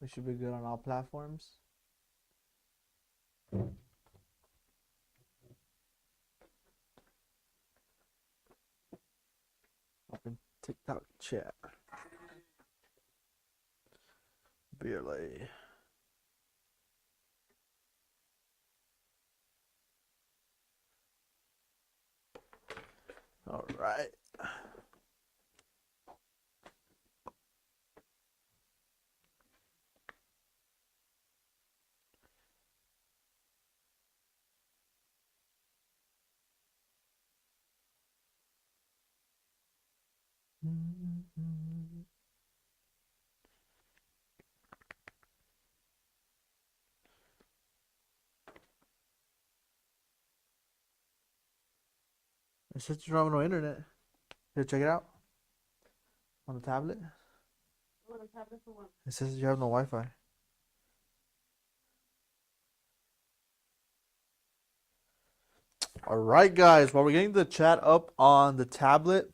We should be good on all platforms. Open TikTok chat. Barely. All right. It says you don't have no internet. Here, check it out. On the tablet. On a tablet for what? It says you have no Wi-Fi. All right, guys. While we're getting the chat up on the tablet,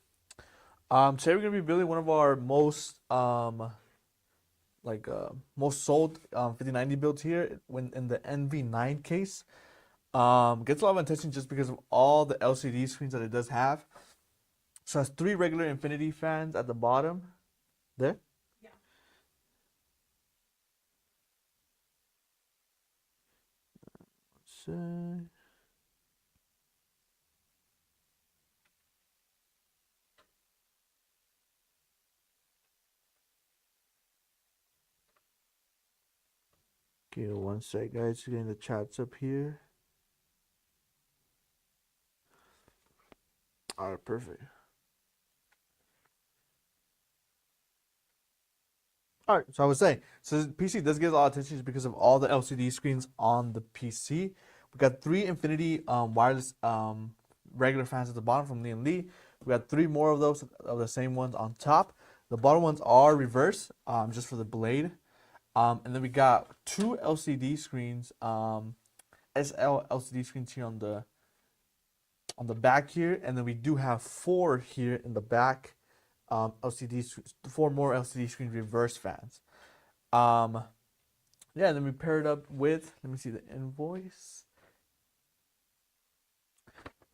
today we're gonna be building one of our most most sold 5090 builds here when in the NV9 case. Gets a lot of attention just because of all the LCD screens that it does have. So it has 3 regular infinity fans at the bottom. There. Yeah. So, okay, one sec, guys. Getting the chats up here. All right, perfect. All right, so I was saying, so the PC does get a lot of attention because of all the LCD screens on the PC. We got 3 Infinity wireless regular fans at the bottom from Lian Li. We got 3 more of those of the same ones on top. The bottom ones are reverse, just for the blade. And then we got 2 LCD screens, SL LCD screens here on the back here, and then we do have 4 here in the back. LCD 4 more LCD screen reverse fans. Yeah, and then we pair it up with, let me see the invoice.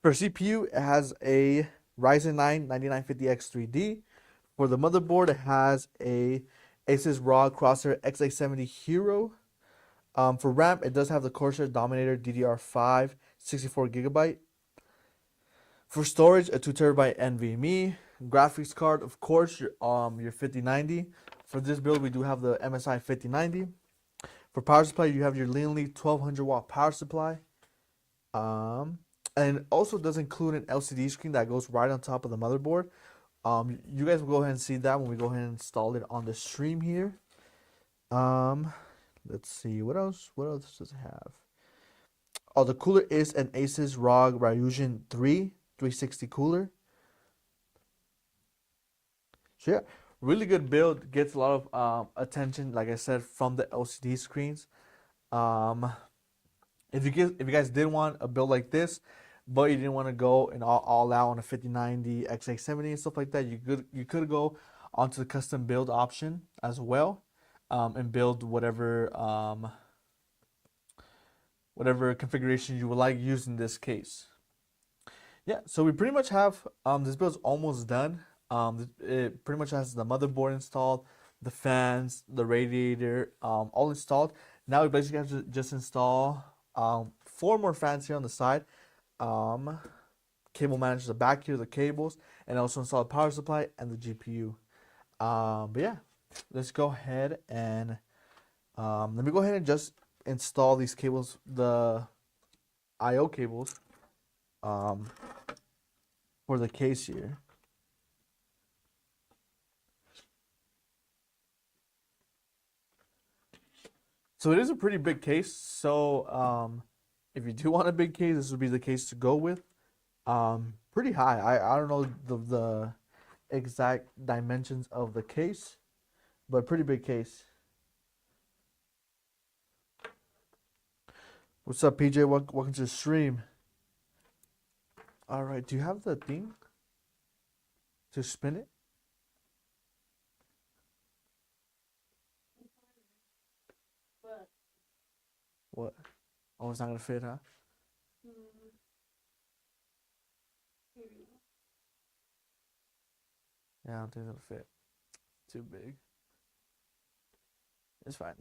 For CPU, it has a Ryzen 9 9950X 3D. For the motherboard, it has a Asus ROG Crosshair X870 Hero. For RAM, it does have the Corsair Dominator DDR5 64GB. For storage, a 2TB NVMe. Graphics card, of course, your 5090. For this build, we do have the MSI 5090. For power supply, you have your Lian Li 1200 watt power supply. And it also does include an LCD screen that goes right on top of the motherboard. You guys will go ahead and see that when we go ahead and install it on the stream here. Let's see, what else does it have? Oh, the cooler is an Asus ROG Ryujin 3 360 cooler. So yeah, really good build. Gets a lot of attention, like I said, from the LCD screens. If you guys did want a build like this, but you didn't want to go and all out on a 5090 X870 and stuff like that, you could go onto the custom build option as well, and build whatever configuration you would like used in this case. Yeah, so we pretty much have this build's almost done. It pretty much has the motherboard installed, the fans, the radiator, all installed. Now we basically have to just install 4 more fans here on the side. Cable manager the back here, the cables, and also install the power supply and the GPU. But yeah, let's go ahead and let me go ahead and just install these cables, the I/O cables, for the case here. So it is a pretty big case. So if you do want a big case, this would be the case to go with. Pretty high. I don't know the exact dimensions of the case, but pretty big case. What's up, PJ? Welcome to the stream. All right, do you have the thing to spin it? What? Oh, it's not gonna fit, huh? Mm, here you go. Yeah, I don't think it'll fit. Too big. It's fine.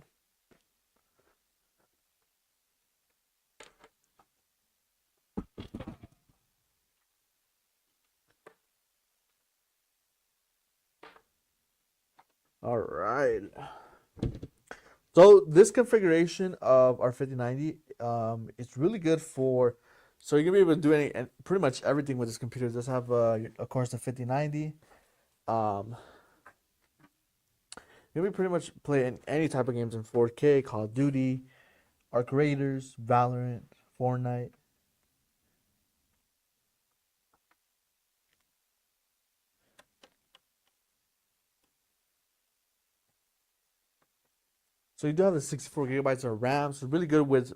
All right. So this configuration of our 5090, it's really good for. So you're gonna be able to do pretty much everything with this computer. It does have, of course, the 5090. Um, you're gonna be pretty much playing any type of games in 4K, Call of Duty, Arc Raiders, Valorant, Fortnite. So you do have the 64 gigabytes of RAM. So it's really good with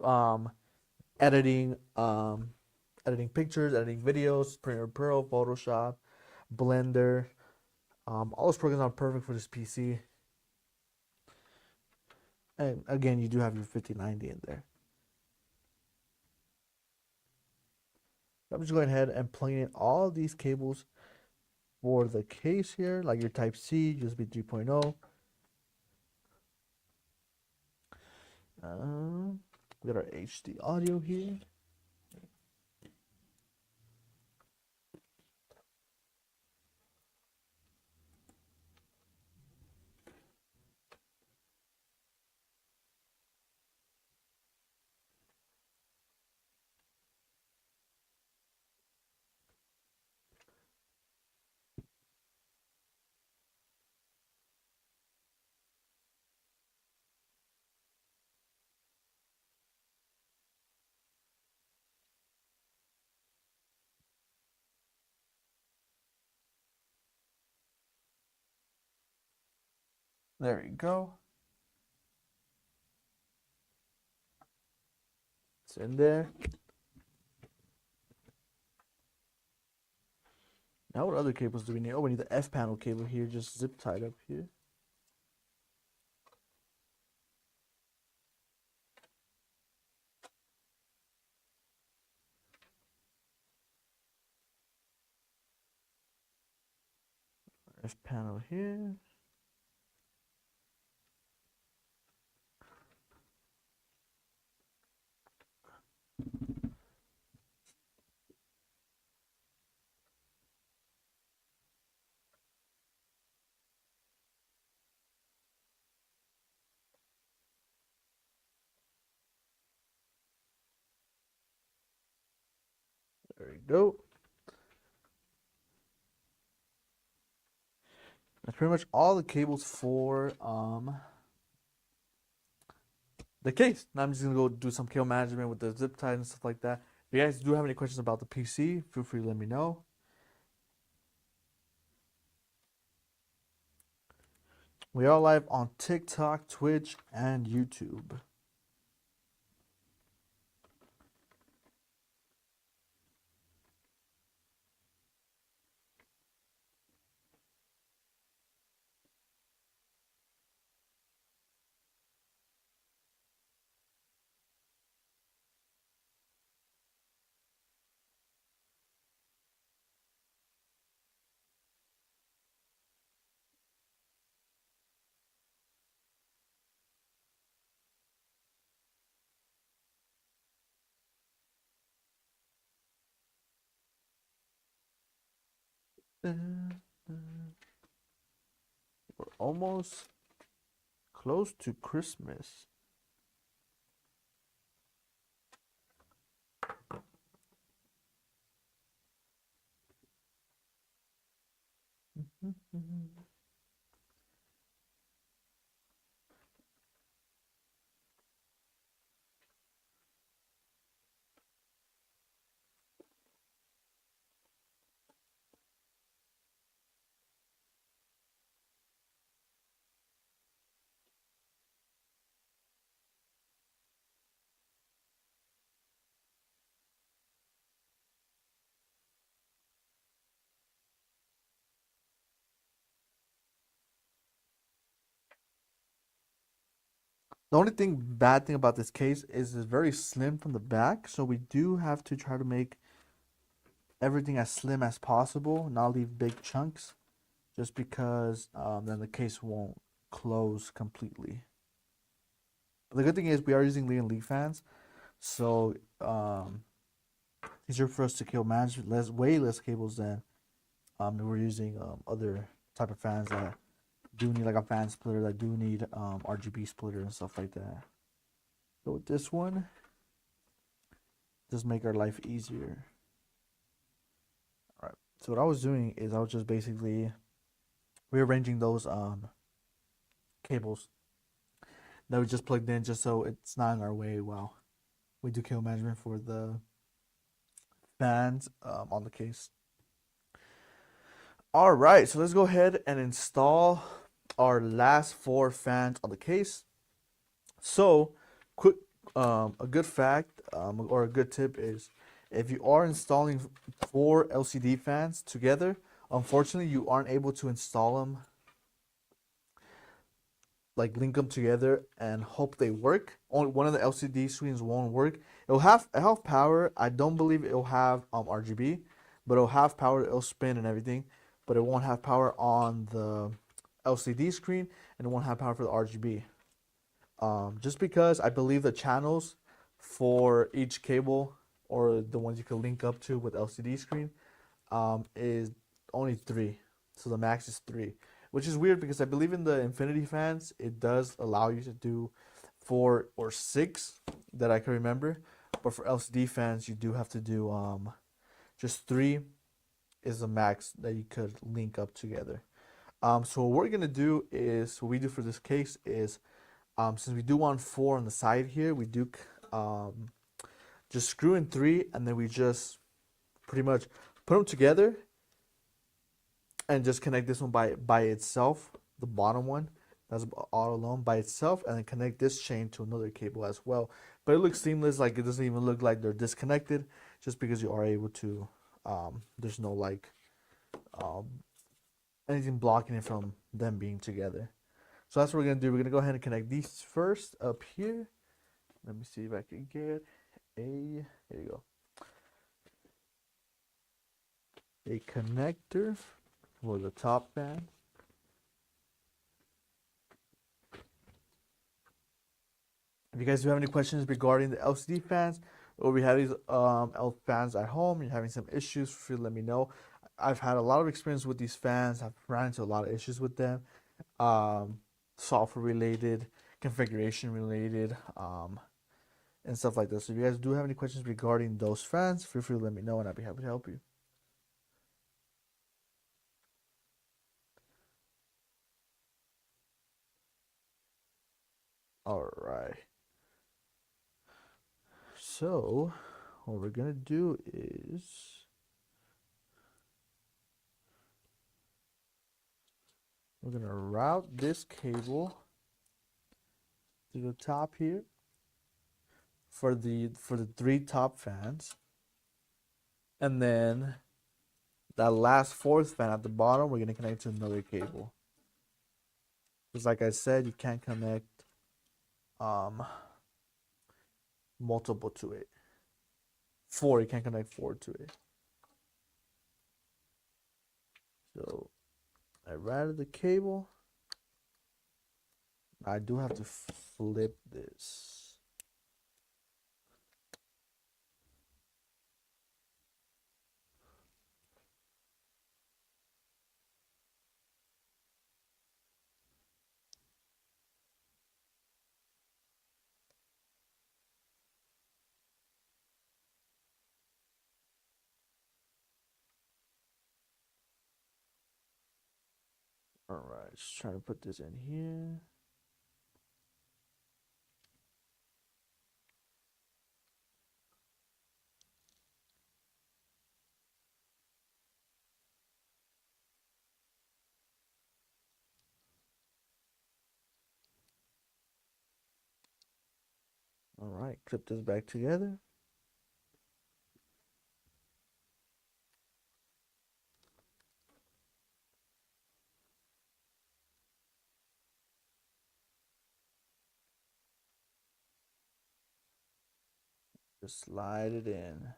editing, editing pictures, editing videos, Premiere Pro, Photoshop, Blender. All those programs are perfect for this PC. And again, you do have your 5090 in there. I'm just going ahead and plugging in all these cables for the case here, like your Type C, USB 3.0. We got our HD audio here. There you go. It's in there. Now what other cables do we need? Oh, we need the F panel cable here, just zip tied up here. F panel here. There you go. That's pretty much all the cables for the case. Now I'm just gonna go do some cable management with the zip tie and stuff like that. If you guys do have any questions about the PC, feel free to let me know. We are live on TikTok, Twitch, and YouTube. We're almost close to Christmas. The only bad thing about this case is it's very slim from the back, so we do have to try to make everything as slim as possible, not leave big chunks, just because then the case won't close completely. But the good thing is we are using Lee and Lee fans, so easier for us to manage way less cables than if we're using other type of fans that do need like a fan splitter, that do need RGB splitter and stuff like that. So with this one, just make our life easier. All right. So what I was doing is I was just basically rearranging those cables that we just plugged in, just so it's not in our way while we do cable management for the fans on the case. All right, so let's go ahead and install our last 4 fans on the case. So, quick, a good fact or a good tip is if you are installing 4 LCD fans together, unfortunately, you aren't able to install them, like link them together and hope they work. Only one of the LCD screens won't work. It'll have power. I don't believe it'll have RGB, but it'll have power. It'll spin and everything, but it won't have power on the LCD screen, and it won't have power for the RGB. Just because I believe the channels for each cable or the ones you can link up to with LCD screen is only 3. So the max is 3, which is weird because I believe in the Infinity fans, it does allow you to do 4 or 6 that I can remember. But for LCD fans, you do have to do just 3 is the max that you could link up together. So what we're gonna do is what we do for this case is since we do want 4 on the side here, we do just screw in 3, and then we just pretty much put them together and just connect this one by itself, the bottom one that's all alone by itself, and then connect this chain to another cable as well. But it looks seamless, like it doesn't even look like they're disconnected, just because you are able to there's no like um, anything blocking it from them being together. So that's what we're gonna do. We're gonna go ahead and connect these first up here. Let me see if I can get a, here you go, a connector for the top fan. If you guys do have any questions regarding the LCD fans, or we have these L fans at home, you're having some issues, feel free to let me know. I've had a lot of experience with these fans. I've ran into a lot of issues with them, um, software related, configuration related, and stuff like this. So if you guys do have any questions regarding those fans, feel free to let me know, and I'd be happy to help you. All right. So what we're gonna do is we're gonna route this cable to the top here for the 3 top fans, and then that last 4th fan at the bottom we're gonna connect to another cable. Because like I said, you can't connect um multiple to it. 4, you can't connect 4 to it. So I routed the cable. I do have to flip this. All right, just trying to put this in here. All right, clip this back together. Just slide it in.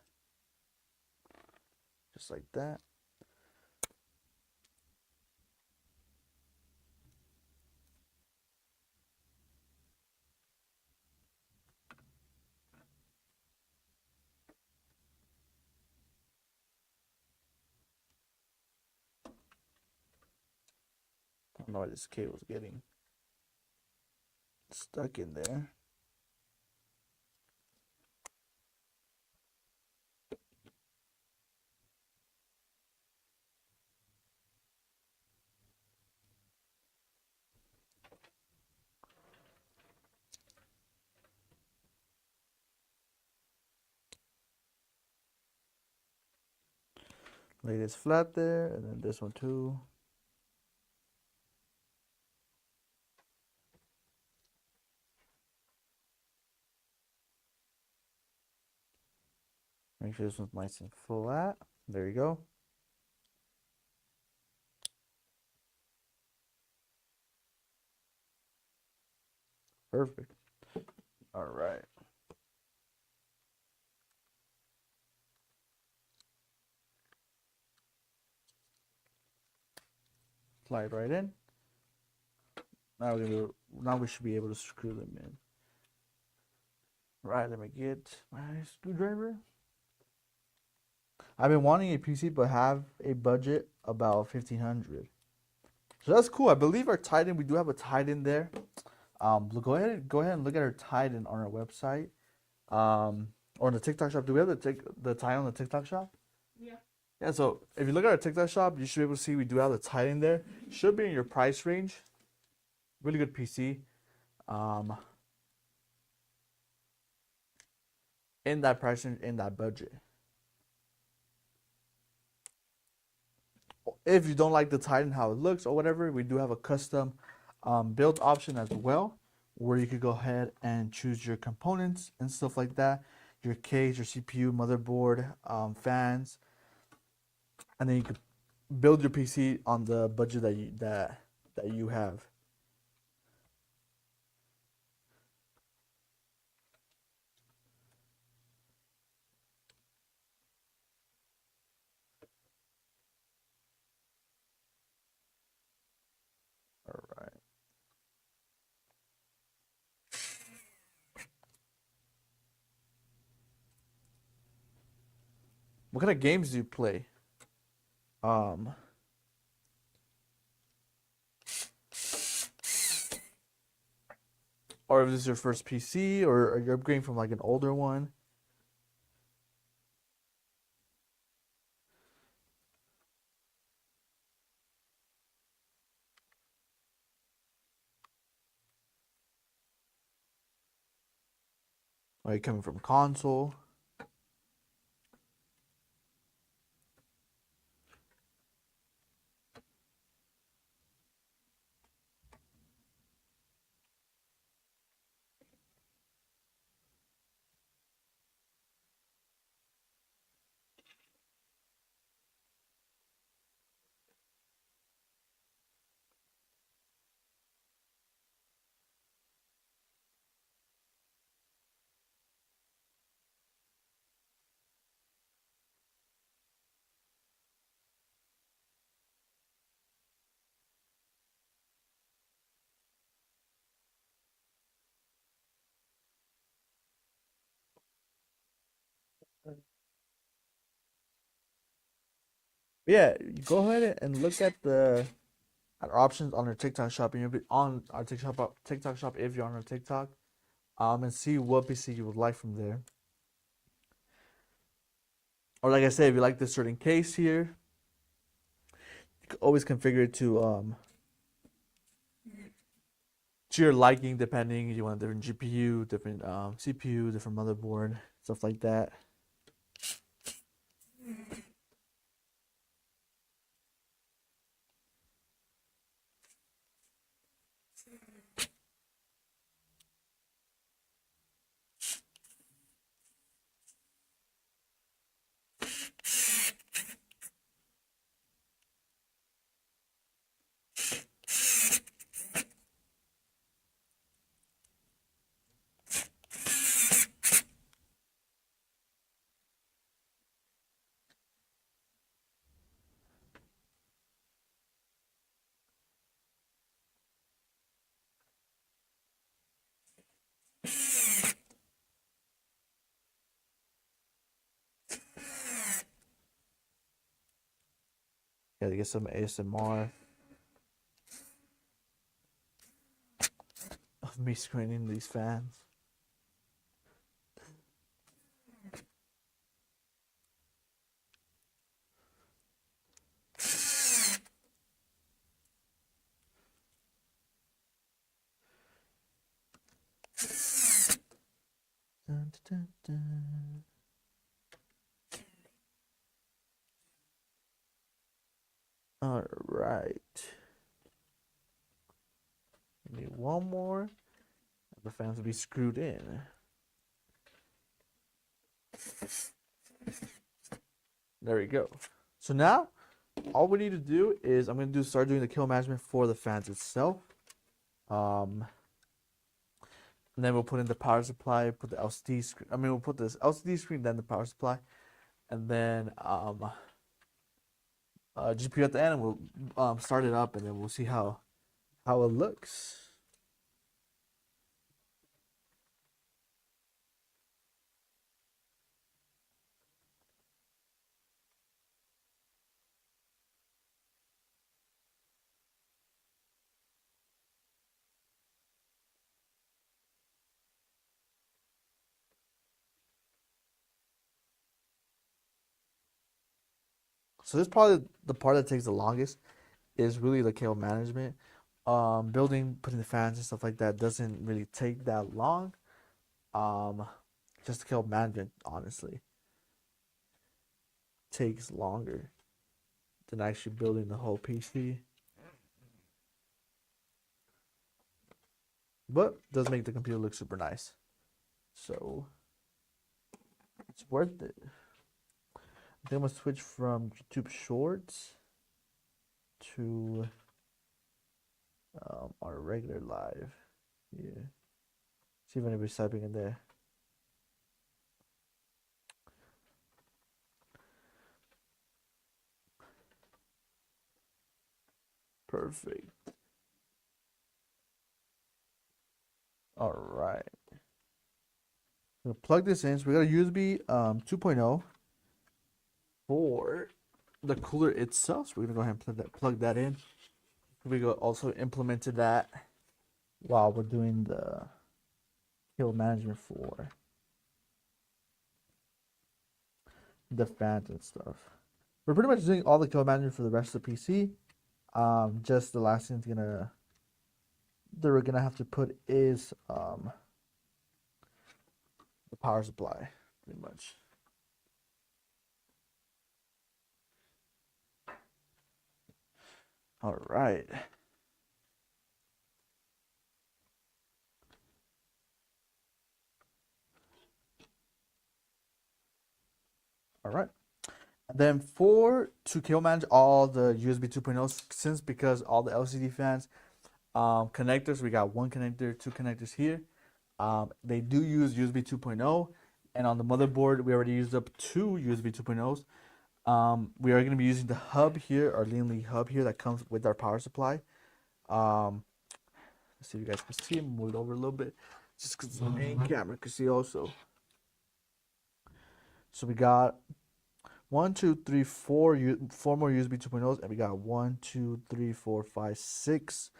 Just like that. I don't know why this cable's getting stuck in there. Lay this flat there, and then this one too. Make sure this one's nice and flat. There you go. Perfect. All right. Slide right in. Now we should be able to screw them in. Right, let me get my screwdriver. I've been wanting a PC but have a budget about 1500. So that's cool. I believe our Titan, we do have a Titan there. Go ahead and look at our Titan on our website. Or on the TikTok shop. Do we have the Titan on the TikTok shop? Yeah. Yeah, so if you look at our TikTok shop, you should be able to see we do have the Titan there. Should be in your price range. Really good PC. In that price range, in that budget. If you don't like the Titan, how it looks or whatever, we do have a custom build option as well, where you could go ahead and choose your components and stuff like that, your case, your CPU, motherboard, fans, and then you could build your PC on the budget that you have. All right. What kind of games do you play? Um, or if this is your first PC, or you're upgrading from like an older one. Are you coming from console? Yeah, you go ahead and look at the at options on our TikTok shop, and you'll be on our TikTok shop if you're on our TikTok, and see what PC you would like from there. Or like I said, if you like this certain case here, you can always configure it to your liking, depending if you want a different GPU, different CPU, different motherboard, stuff like that. Gotta get some ASMR of me screening these fans. Dun, dun, dun. All right. Need one more. The fans will be screwed in. There we go. So now, all we need to do is I'm gonna start doing the kill management for the fans itself. And then we'll put in the power supply, put the LCD screen. I mean, we'll put this LCD screen, then the power supply, and then GPU at the end, and we'll start it up, and then we'll see how it looks. So this probably the part that takes the longest is really the cable management. Building, putting the fans and stuff like that doesn't really take that long. Um, just the cable management, honestly, takes longer than actually building the whole PC. But does make the computer look super nice. So it's worth it. I think I'm gonna switch from YouTube Shorts to our regular live. Yeah. See if anybody's typing in there. Perfect. All right. I'm gonna plug this in. So we got a USB 2.0 for the cooler itself. So we're gonna go ahead and plug that in. We go also implemented that while we're doing the cable management for the fans and stuff. We're pretty much doing all the cable management for the rest of the PC. Just the last thing that we're gonna have to put is the power supply, pretty much. All right. All right. Then to cable manage all the USB 2.0s, because all the LCD fans connectors, we got one connector, two connectors here. They do use USB 2.0, and on the motherboard, we already used up two USB 2.0s. We are going to be using the hub here, our Lean Lee hub here that comes with our power supply. Let's see if you guys can see it. Move it over a little bit, just because the main camera can see also. So we got 1, 2, 3, 4 more USB 2.0s, and we got 1, 2, 3, 4, 5, 6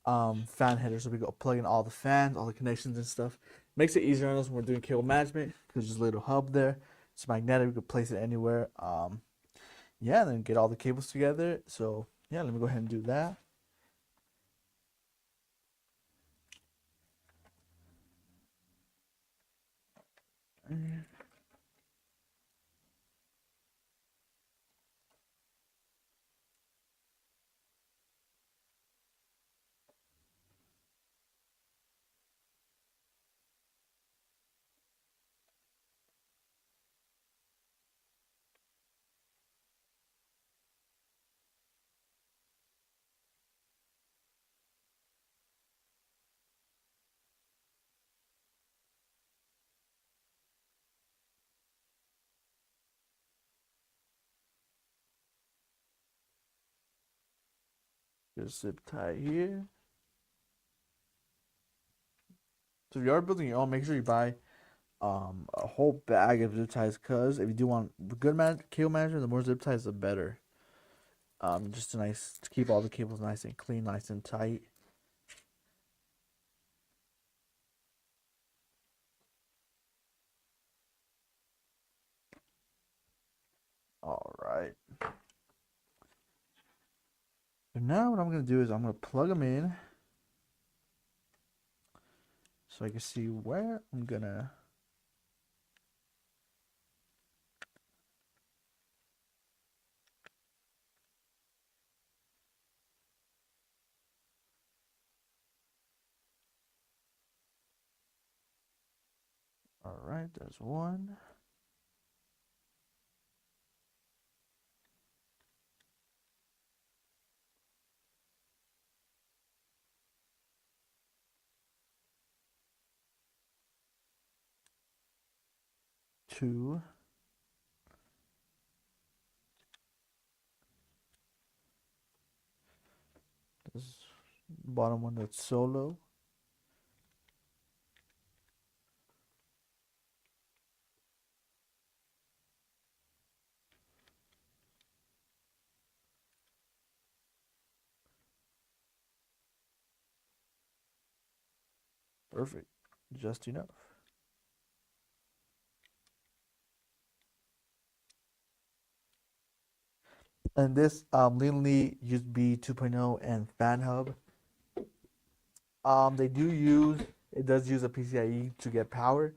fan headers. So we go plug in all the fans, all the connections and stuff. Makes it easier on us when we're doing cable management because there's a little hub there. It's magnetic. We could place it anywhere. Yeah, and then get all the cables together. So yeah, let me go ahead and do that. Just zip tie here. So if you are building your own, make sure you buy a whole bag of zip ties, because if you do want good cable management, the more zip ties, the better. Just to keep all the cables nice and clean, nice and tight. All right. So now what I'm gonna do is I'm gonna plug them in so I can see where I'm gonna. All right, there's one. Two. This bottom one that's solo. Perfect. Just enough. And this Lindley USB 2.0 and fan hub. They do use it does use a PCIe to get power.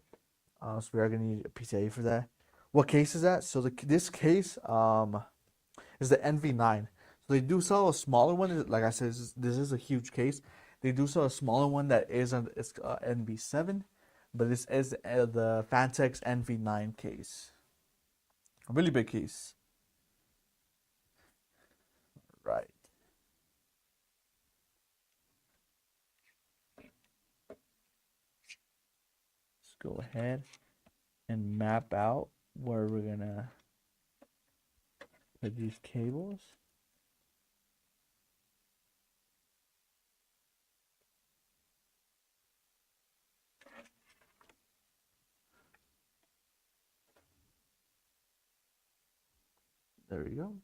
So we are gonna need a PCIe for that. What case is that? So this case is the NV9. So they do sell a smaller one. Like I said, this is a huge case. They do sell a smaller one that is it's NV7, but this is the Fantex NV9 case. A really big case. Right. Let's go ahead and map out where we're gonna put these cables. There we go.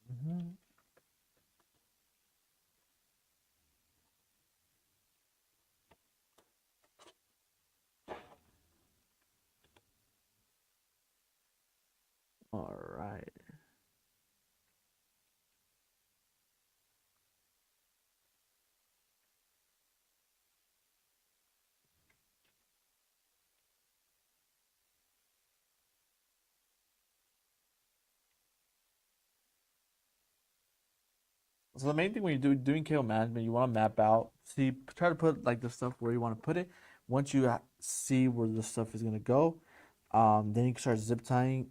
Mhm. All right. So the main thing when you're doing cable management, you want to map out, see, try to put like the stuff where you want to put it. Once you see where the stuff is gonna go, then you can start zip tying,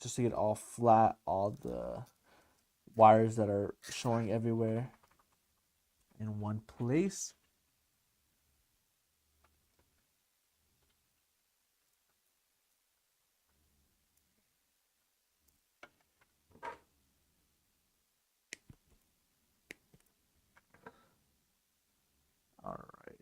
just to get all flat, all the wires that are showing everywhere in one place. All right.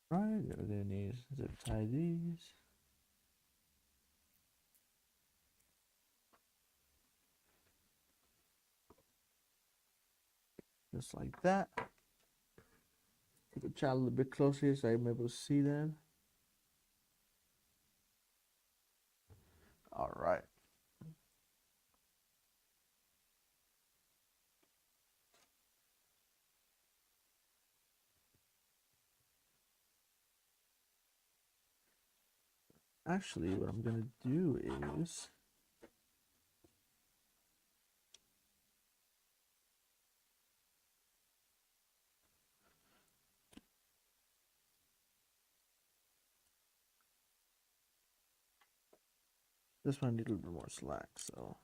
Right, we're gonna need zip tie these. Just like that. Put the child a little bit closer so I'm able to see them. Actually, what I'm gonna do is this one need a little bit more slack, so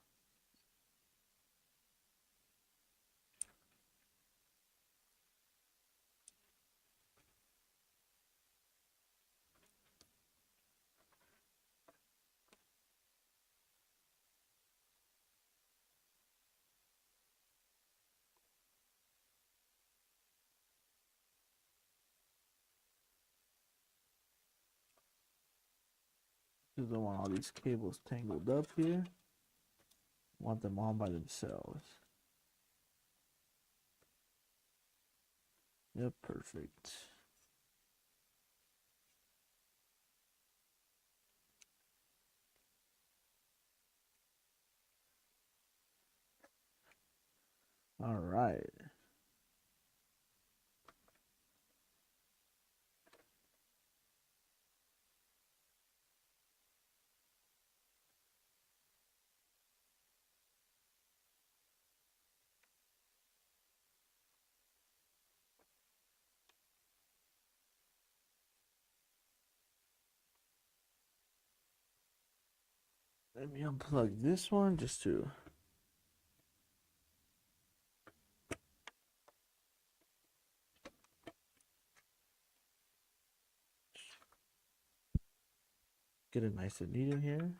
just don't want all these cables tangled up here. Want them all by themselves. Yep, perfect. All right. Let me unplug this one just to get it nice and neat in here.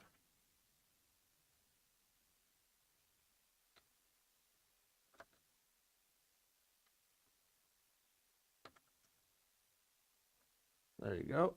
There you go.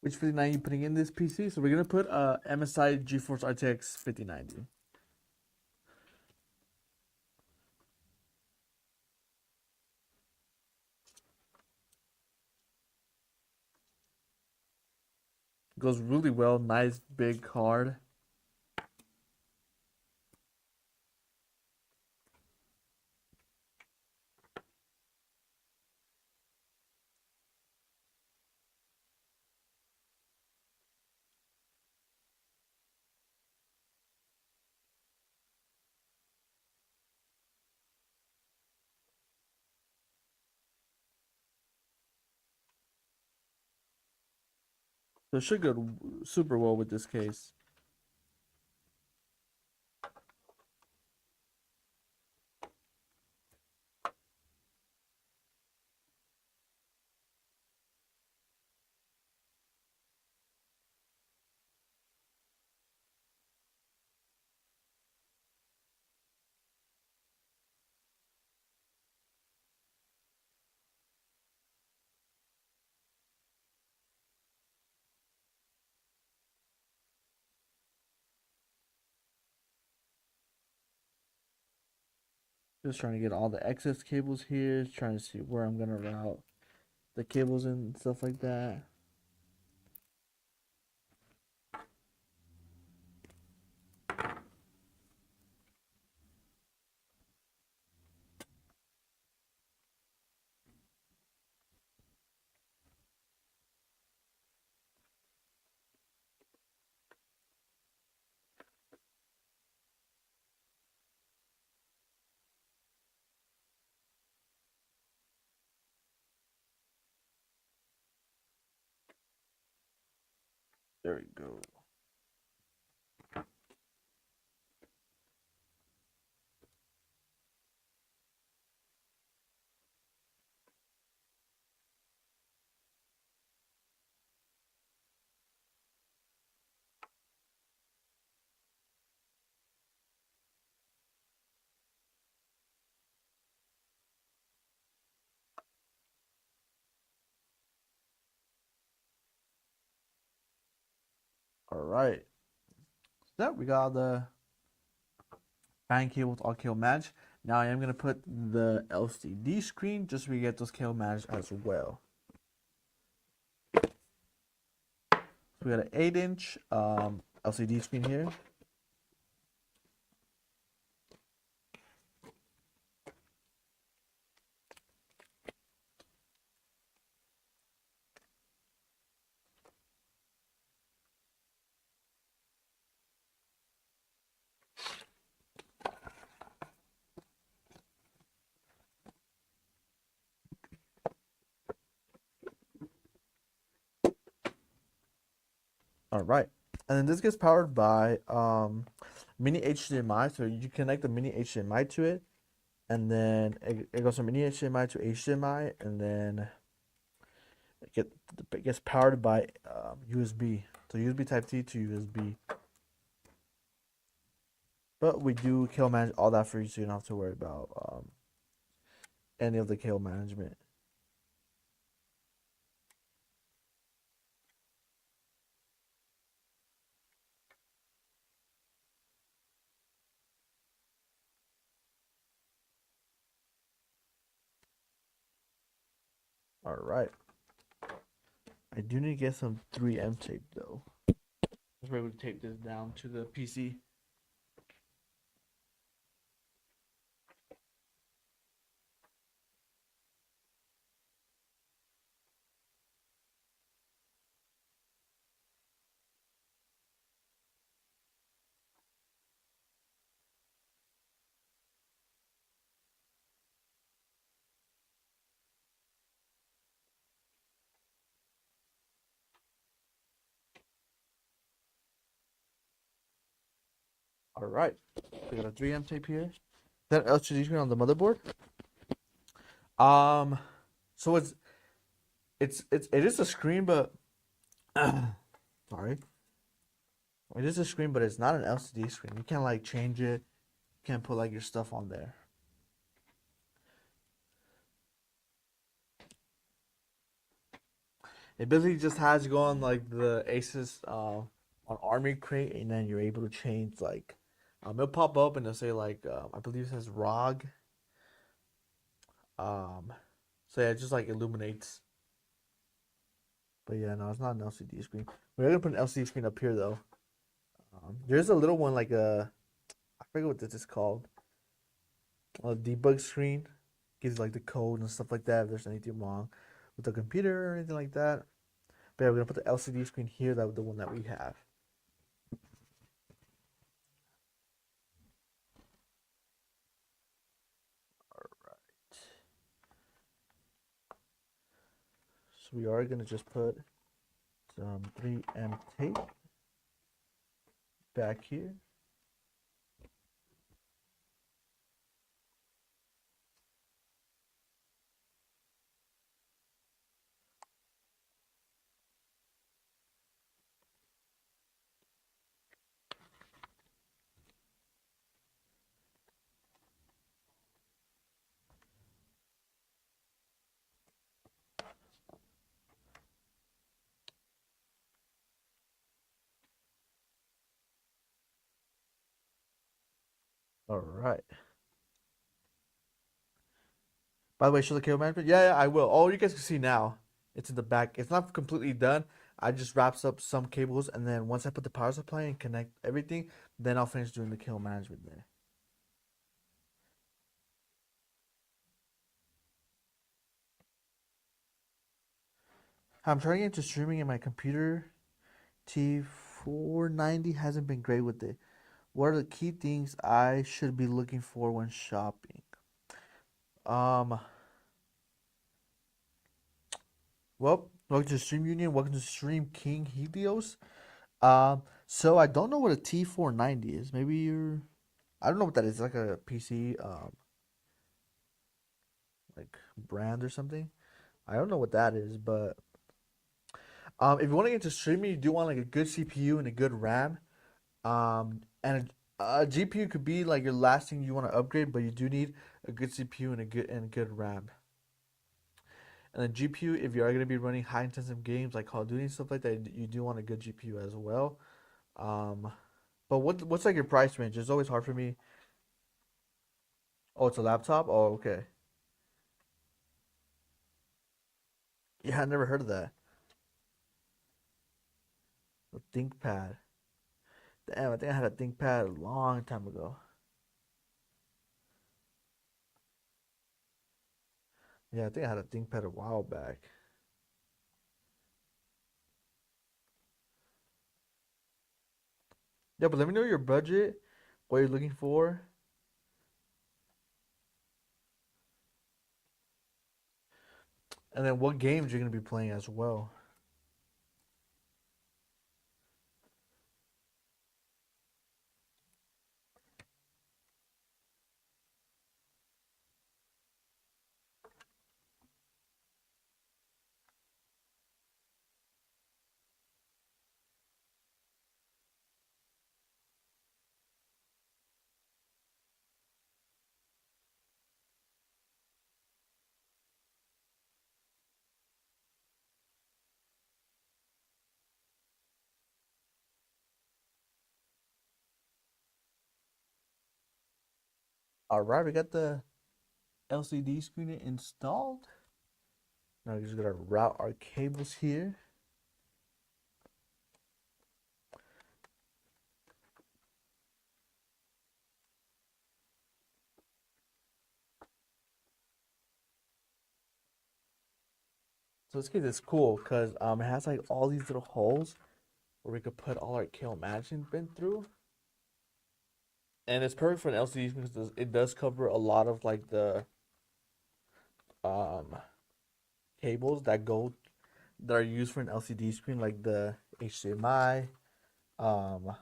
Which 5090 you putting in this PC? So we're gonna put MSI GeForce RTX 5090. Goes really well. Nice big card. So it should go super well with this case. Just trying to get all the excess cables here. Trying to see where I'm gonna route the cables and stuff like that. There we go. right. So we got the fan cables all cable managed. Now I am gonna put the LCD screen just so we get those cable managed as well. So we got an 8-inch LCD screen here. All right, and then this gets powered by mini HDMI. So you connect the mini HDMI to it, and then it goes from mini HDMI to HDMI, and then it gets powered by USB. So USB Type C to USB. But we do cable manage all that for you, so you don't have to worry about any of the cable management. All right. I do need to get some 3M tape though. Just we're able to tape this down to the PC. All right. We got a 3M tape here. That LCD screen on the motherboard. Um, so it is a screen, but sorry, it is a screen, but it's not an LCD screen. You can't like change it. You can't put like your stuff on there. It basically just has you go on like the Asus on Army Crate, and then you're able to change like it'll pop up and it'll say like I believe it says ROG. Um, so yeah, it just like illuminates. But yeah, no, it's not an LCD screen. We're gonna put an LCD screen up here though. There's a little one like a I forget what this is called. A debug screen gives like the code and stuff like that if there's anything wrong with the computer or anything like that. But yeah, we're gonna put the LCD screen here. That the one that we have. All right. So we are gonna just put some 3M tape back here. All right. By the way, show the cable management. Yeah, I will. Oh, you guys can see now. It's in the back. It's not completely done. I just wraps up some cables, and then once I put the power supply and connect everything, then I'll finish doing the cable management there. I'm trying to get into streaming, and my computer T490 hasn't been great with it. What are the key things I should be looking for when shopping? Um, well, welcome to Stream Union. Welcome to Stream King Helios. So I don't know what a T490 is. Maybe you're, I don't know what that is. It's like a PC, like brand or something. I don't know what that is, but if you want to get into streaming, you do want like a good CPU and a good RAM. And a GPU could be like your last thing you want to upgrade, but you do need a good CPU and a good RAM. And then GPU, if you are going to be running high intensive games like Call of Duty and stuff like that, you do want a good GPU as well. Um, but what's like your price range? It's always hard for me. Oh, it's a laptop. Oh, okay. Yeah, I never heard of that. A ThinkPad. Damn, I think I had a ThinkPad a long time ago. Yeah, I think I had a ThinkPad a while back. Yeah, but let me know your budget, what you're looking for, and then what games you're gonna be playing as well. All right, we got the LCD screen installed. Now we're just gonna route our cables here. So this case is cool because it has like all these little holes where we could put all our cable management pin through. And it's perfect for an LCD because it does cover a lot of like the um cables that are used for an LCD screen, like the HDMI, um,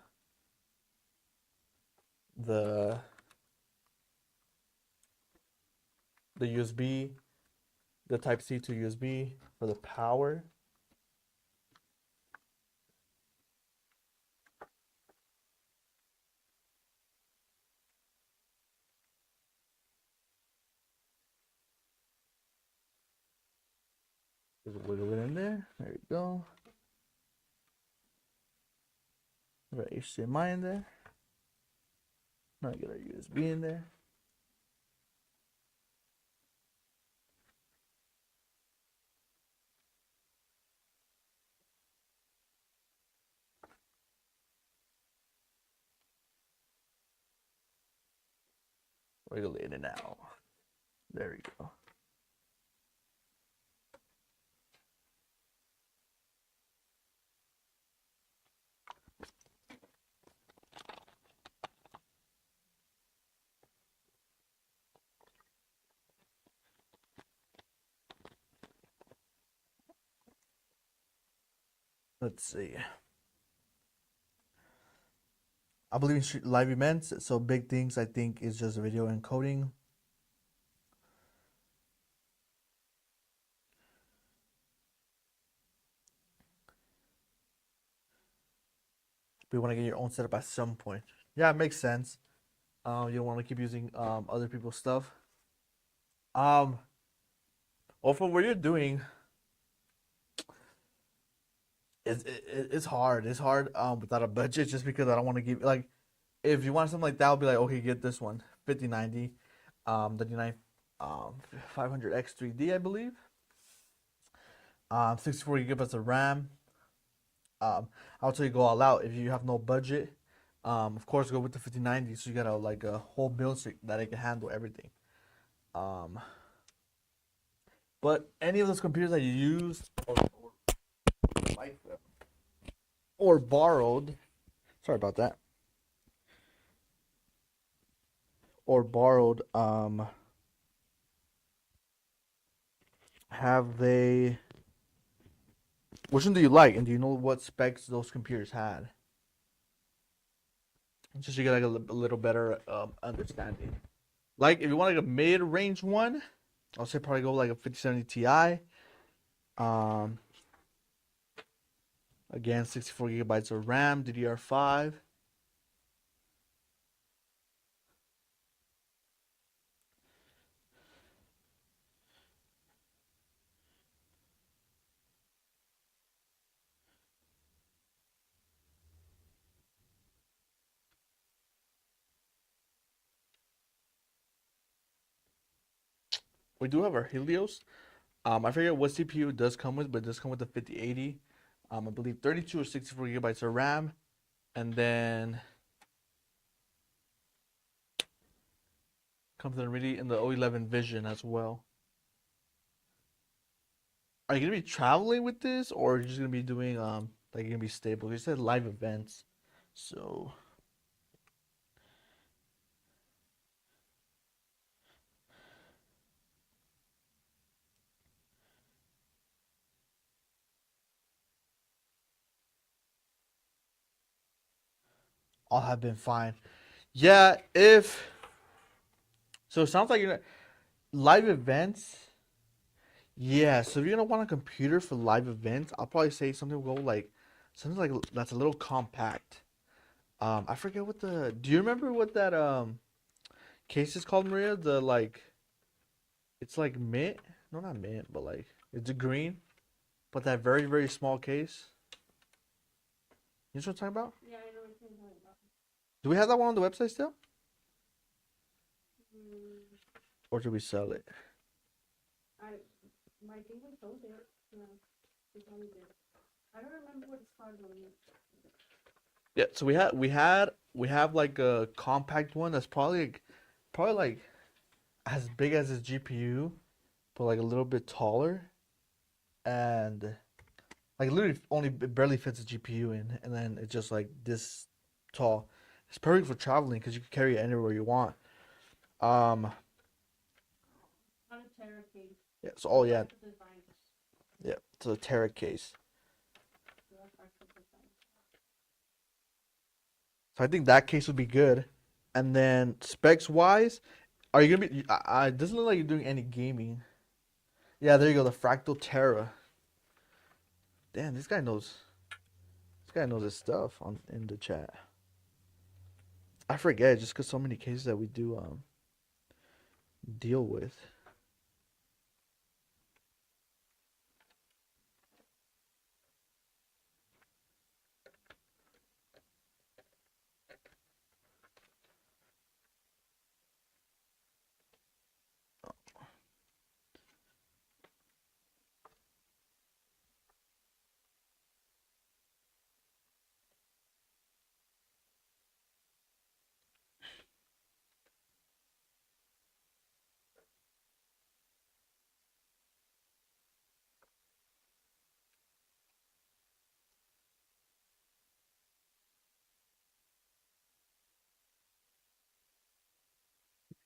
the USB, the Type C to USB for the power. Just wiggle it in there. There you go. We got HDMI in there. Now get our USB in there. Wiggle it in and out. There you go. Let's see. I believe in live events, so big things I think is just video encoding. But you want to get your own setup at some point. Yeah, it makes sense. You don't want to keep using other people's stuff. Um, well, from what you're doing, it's hard. It's hard without a budget, just because I don't want to give like if you want something like that, I'll be like, okay, get this one, 5090, the D9 500X 3D, I believe. 64 gigabytes of RAM. I'll tell you go all out if you have no budget. Of course, go with the 5090, so you got a whole build that it can handle everything. Um, but any of those computers that you used or borrowed, sorry about that, or borrowed, have they? Which one do you like, and do you know what specs those computers had? Just so you get like a little better understanding. Like if you want like a mid-range one, I'll say probably go like a 5070 Ti. Um, Again, 64 gigabytes of RAM, DDR5. we do have our Helios. I forget what CPU it does come with, but it does come with the 5080. I believe 32 or 64 gigabytes of RAM, and then comes in really in the O11 Vision as well. Are you gonna be traveling with this, or are you just gonna be doing like you're gonna be stable? You said live events, so all have been fine. Yeah, if so, it sounds like you're live events. Yeah, so if you're gonna want a computer for live events, I'll probably say something will go like something like that's a little compact. I forget what the. Do you remember what that case is called, Maria? The like, it's like mint. No, not mint, but like it's a green, but that very very small case. You know what I'm talking about? Yeah, I know what you're talking about. Do we have that one on the website still, Mm, or do we sell it? I my thing was sold there. Yeah, we probably did. I don't remember what it's called though. Yeah, so we have like a compact one that's probably like as big as his GPU, but like a little bit taller, and like literally only barely fits a GPU in, and then it's just like this tall. It's perfect for traveling because you can carry it anywhere you want. Um, On a Terra case. yeah. So oh yeah, That's the design. yeah. It's a Terra case. So that's actual design. So I think that case would be good. And then specs wise, are you gonna be? It doesn't look like you're doing any gaming. Yeah, there you go. The Fractal Terra. Damn, this guy knows. This guy knows his stuff on in the chat. I forget just because so many cases that we do deal with.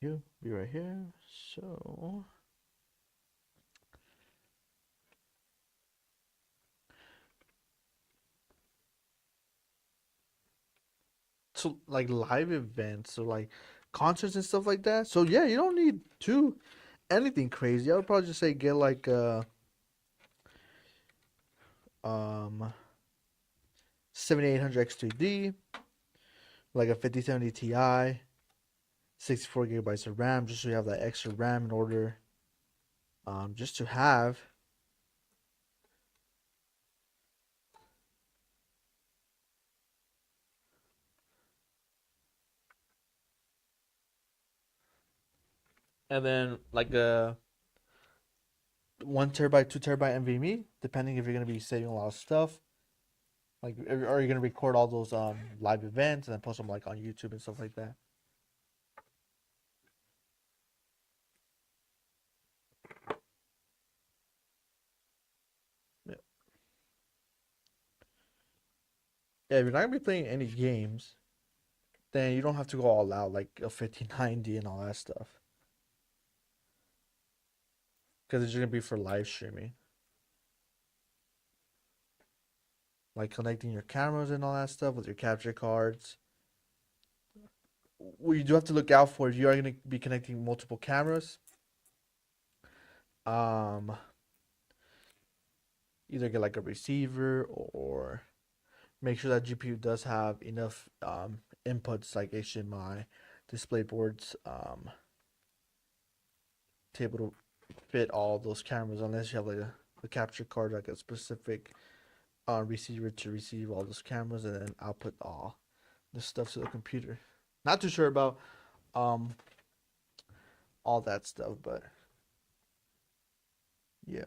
You be right here. So like live events, so like concerts and stuff like that. So yeah, you don't need anything crazy. I would probably just say get like a um 7800 X3D, like a 5070 Ti, 64 gigabytes of RAM, just so you have that extra RAM in order just to have. And then like a 1 terabyte, 2 terabyte NVMe, depending if you're gonna be saving a lot of stuff. Like, are you gonna record all those live events and then post them like on YouTube and stuff like that? Yeah. Yeah, if you're not gonna be playing any games, then you don't have to go all out like a 1590 and all that stuff. Because it's gonna be for live streaming, like connecting your cameras and all that stuff with your capture cards. What you do have to look out for if you are gonna be connecting multiple cameras. Um, Either get like a receiver or make sure that GPU does have enough inputs like HDMI, display boards, to able to fit all those cameras unless you have like a capture card, like a specific receiver to receive all those cameras and then output all the stuff to the computer. Not too sure about um all that stuff, but Yeah.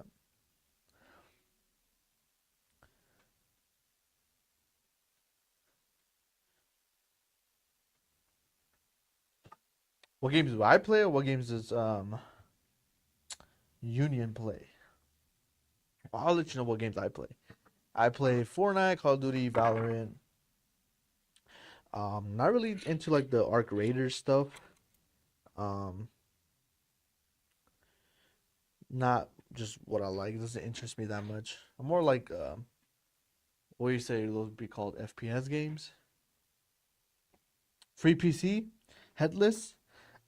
What games do I play, or what games does Union play? I'll let you know what games I play. I play Fortnite, Call of Duty, Valorant. Not really into like the Arc Raiders stuff. Um, not just what I like. It doesn't interest me that much. I'm more like what do you say those would be called FPS games? Free PC, headless.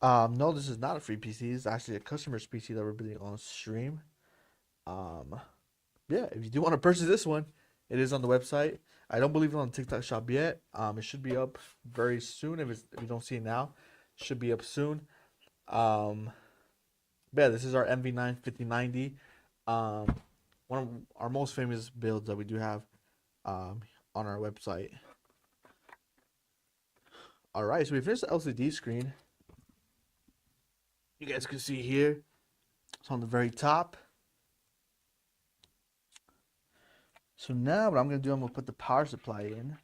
No, this is not a free PC. It's actually a customer's PC that we're building on stream. Um, yeah, if you do want to purchase this one, it is on the website. I don't believe it's on TikTok Shop yet. It should be up very soon. If you don't see it now, it should be up soon. Um, yeah, this is our NV9 5090. Um, one of our most famous builds that we do have on our website. All right, so we finished the LCD screen. You guys can see here, it's on the very top. So now what I'm gonna do, I'm gonna put the power supply in.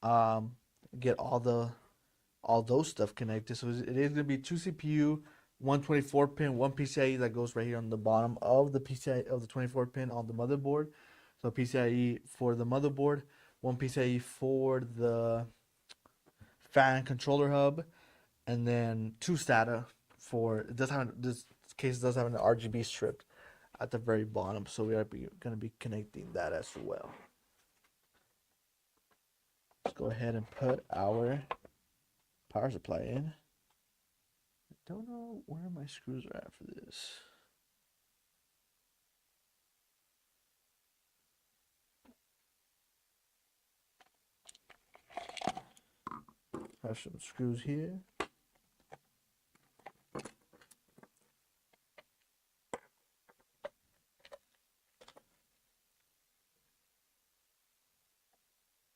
Um, get all those stuff connected. So it is gonna be two CPU, one 24 pin, one PCIe that goes right here on the bottom of the PCIe of the 24 pin on the motherboard. So PCIe for the motherboard, one PCIe for the fan controller hub, and then two SATA for it does have this case does have an RGB strip at the very bottom, so we are going to be connecting that as well. Let's go ahead and put our power supply in. I don't know where my screws are at for this. Have some screws here.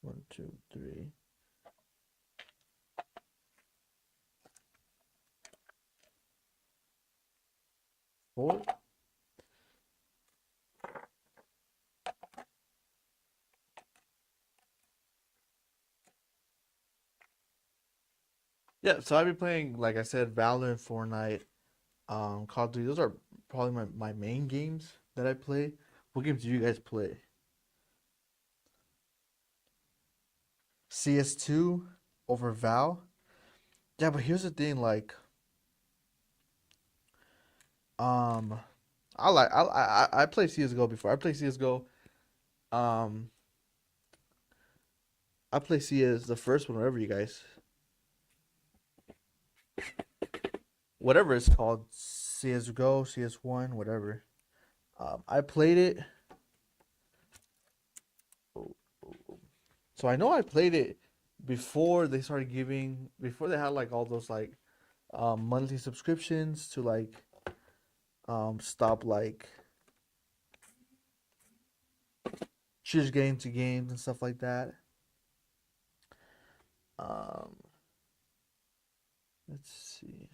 One, two, three. Four. Yeah, so I've been playing, like I said, Valorant, Fortnite, Call of Duty. Those are probably my main games that I play. What games do you guys play? CS2 over Val? Yeah, but here's the thing, like, um, I played CS:GO before. I played CS:GO. Um, I play CS the first one, whatever it's called, CS:GO, CS1, whatever. I played it. So I know I played it before they started before they had like all those like monthly subscriptions to like stop like choose game to games and stuff like that. Um, let's see.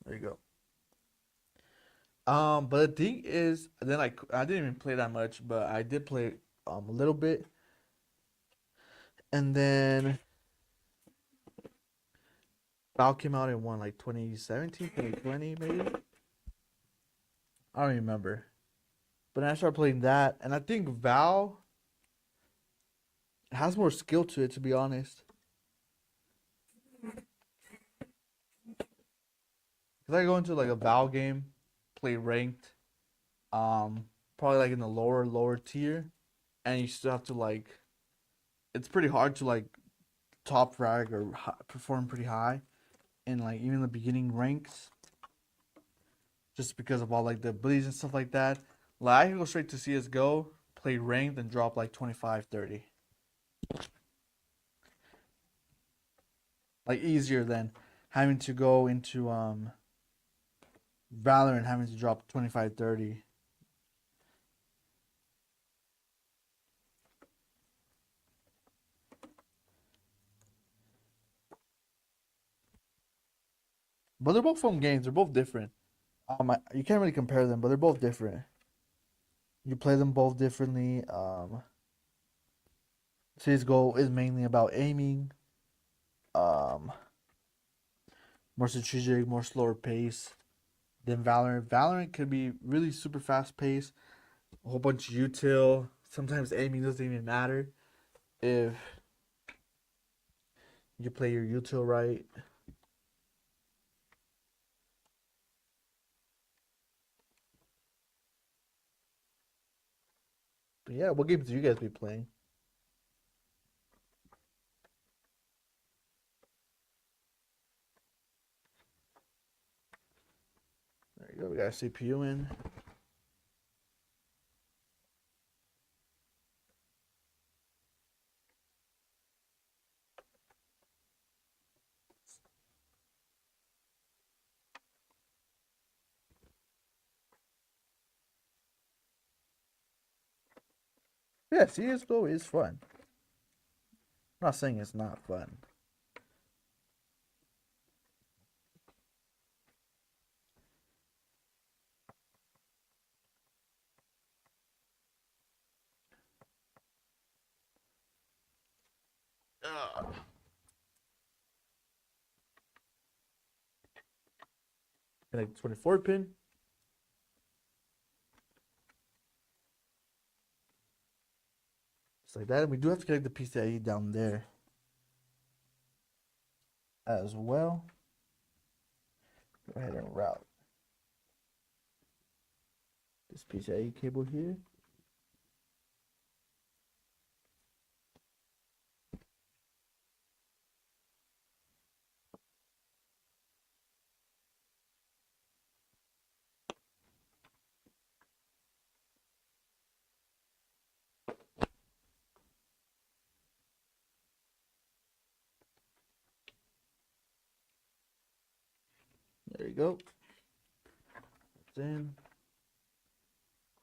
There you go. But the thing is, then I didn't even play that much, but I did play a little bit, and then Val came out in one like 2017, 2020 maybe. I don't remember. But I started playing that, and I think Val has more skill to it, to be honest. Cause I go into like a Val game, play ranked, probably like in the lower tier, and you still have to like, it's pretty hard to like top frag or perform pretty high in like even the beginning ranks, just because of all like the abilities and stuff like that. Like I can go straight to CS:GO, play ranked, and drop like 25, 30. Like easier than having to go into Valorant having to drop 25, 30. But they're both fun games. They're both different. You can't really compare them, but they're both different. You play them both differently. CS:GO is mainly about aiming. Um, More strategic, more slower pace than Valorant. Valorant could be really super fast paced, a whole bunch of util. Sometimes aiming doesn't even matter if you play your util right. But yeah, what games do you guys be playing? There you go. We got a CPU in. Yeah, CS:GO is fun. I'm not saying it's not fun. Ugh. Connect 24 pin. Just like that. And we do have to connect the PCIe down there as well. Go ahead and route this PCIe cable here. There you go. It's in.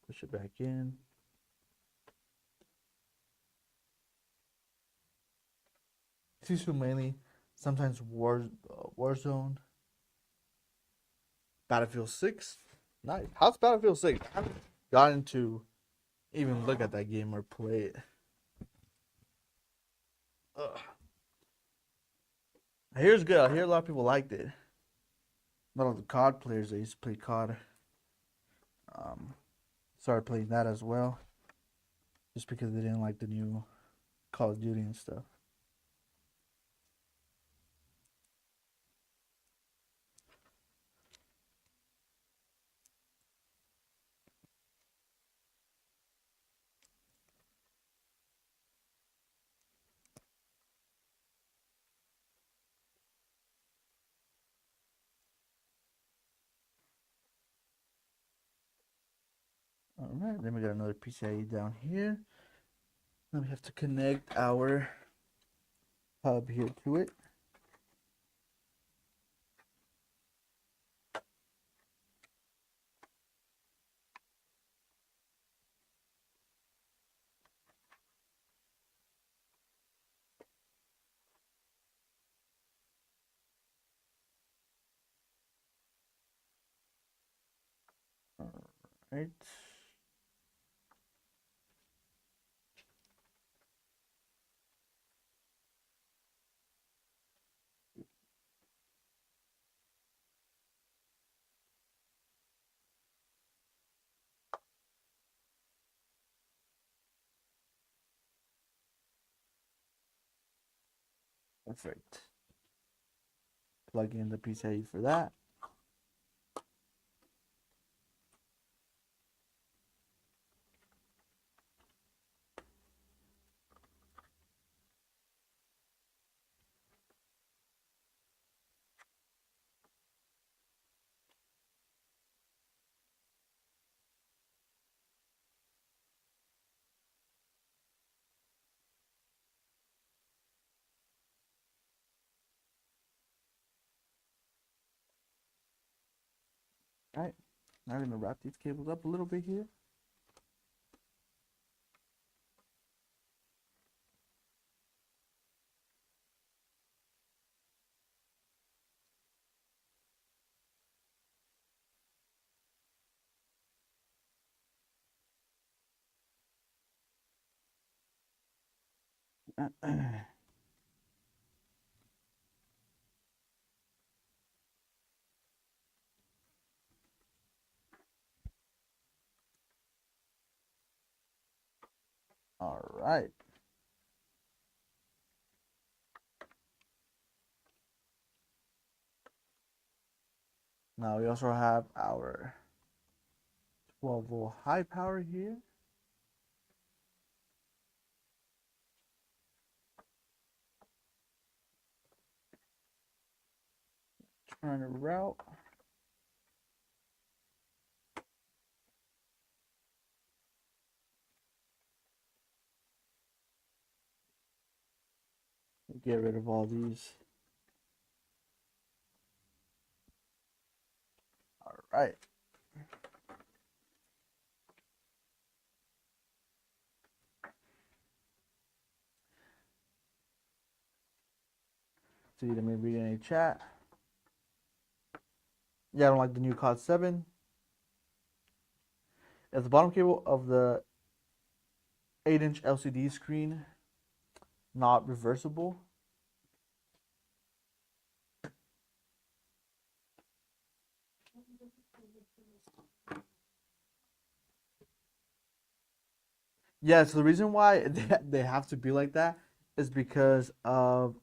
Push it back in. Sisu mainly, sometimes Warzone, Battlefield 6. Nice. How's Battlefield 6? I haven't gotten to even look at that game or play it. Ugh. I hear it's good. I hear a lot of people liked it. A lot of the COD players that used to play COD um, started playing that as well, just because they didn't like the new Call of Duty and stuff. All right, then we got another PCIe down here. Then we have to connect our hub here to it. All right. Perfect. Plug in the PCIe for that. All right. Now I'm gonna wrap these cables up a little bit here. All right. Now we also have our 12-volt high power here. Turn a route. Get rid of all these. All right. See, let me read any chat. Yeah, I don't like the new COD 7. Is the bottom cable of the 8-inch LCD screen not reversible? Yeah, so the reason why they have to be like that is because of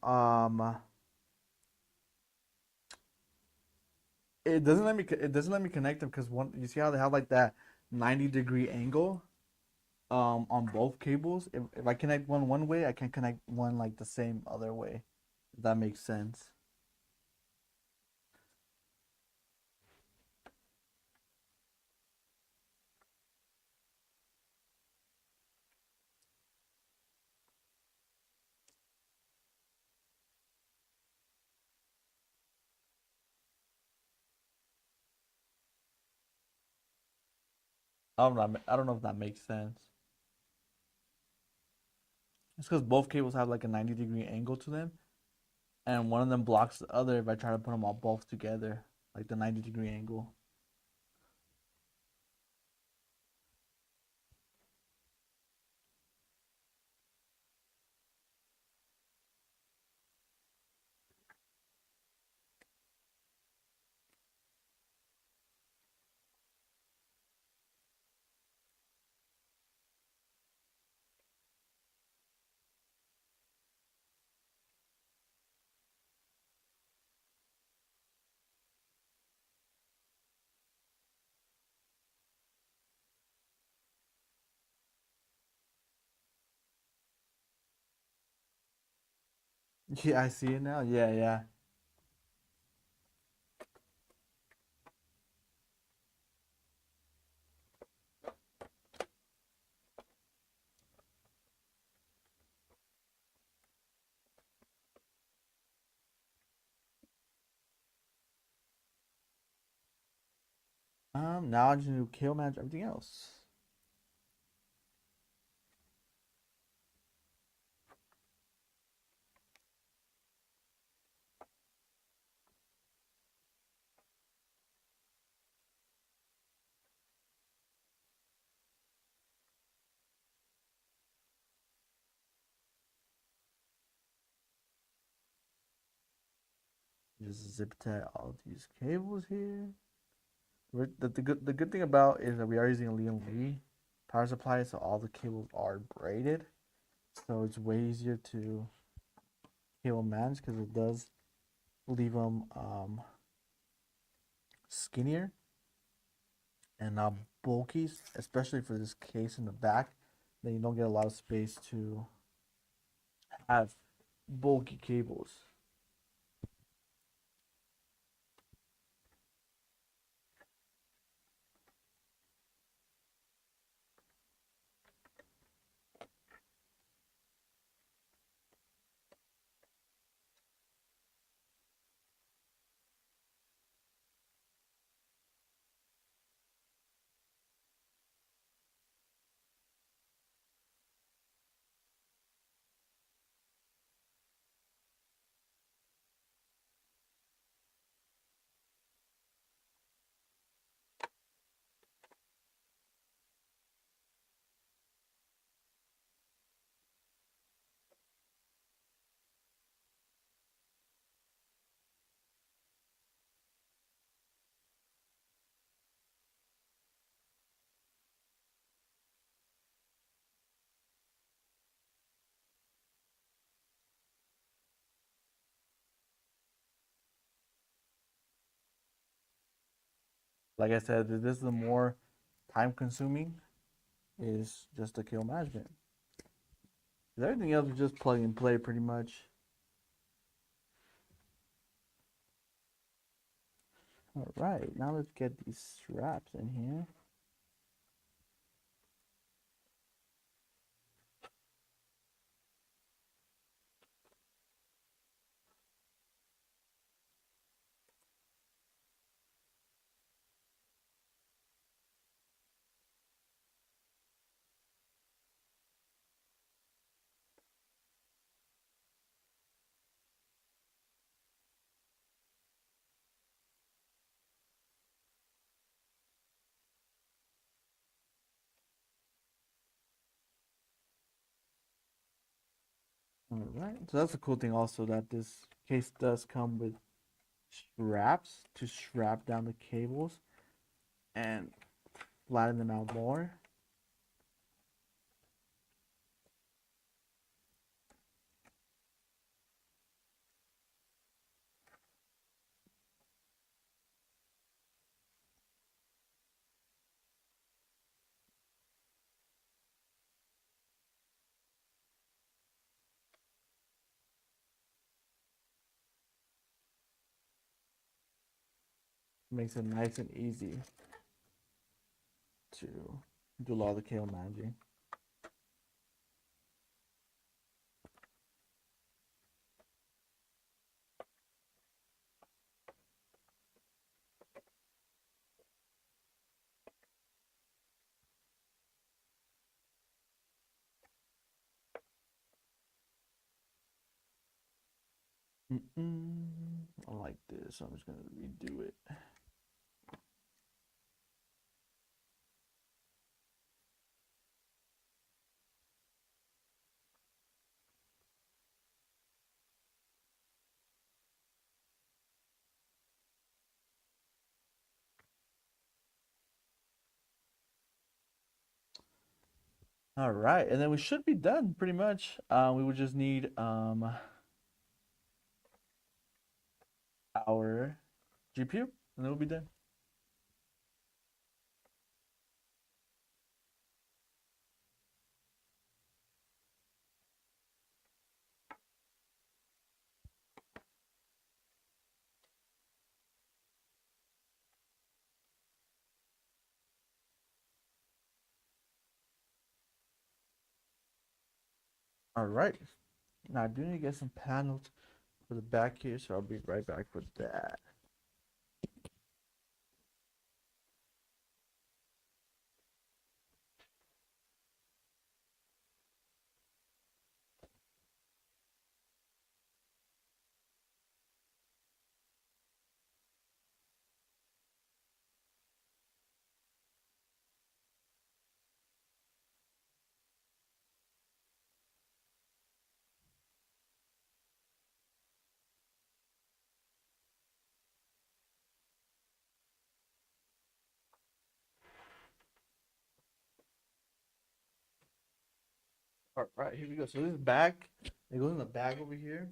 it doesn't let me connect them because one you see how they have like that 90-degree angle on both cables. If I connect one way, I can connect one like the same other way. If that makes sense. I don't know if that makes sense. It's because both cables have like a 90-degree angle to them, and one of them blocks the other if I try to put them all both together, like the 90-degree angle. Yeah, I see it now. Yeah, yeah. Now I just need to kill manage everything else. Just zip tie all these cables here. The good thing about is that we are using a Liam Lee power supply, so all the cables are braided, so it's way easier to cable manage because it does leave them skinnier and not bulky, especially for this case in the back. Then you don't get a lot of space to have bulky cables. Like I said, this is the more time consuming is just the cable management. Everything else is just plug and play pretty much. All right, now let's get these straps in here. All right, so that's the cool thing also that this case does come with straps to strap down the cables and flatten them out more. Makes it nice and easy to do a lot of the cable managing. I like this, so I'm just gonna redo it. All right, and then we should be done pretty much. We would just need our GPU, and then we'll be done. All right, now I do need to get some panels for the back here, so I'll be right back with that. All right, here we go. So this bag, it goes in the bag over here.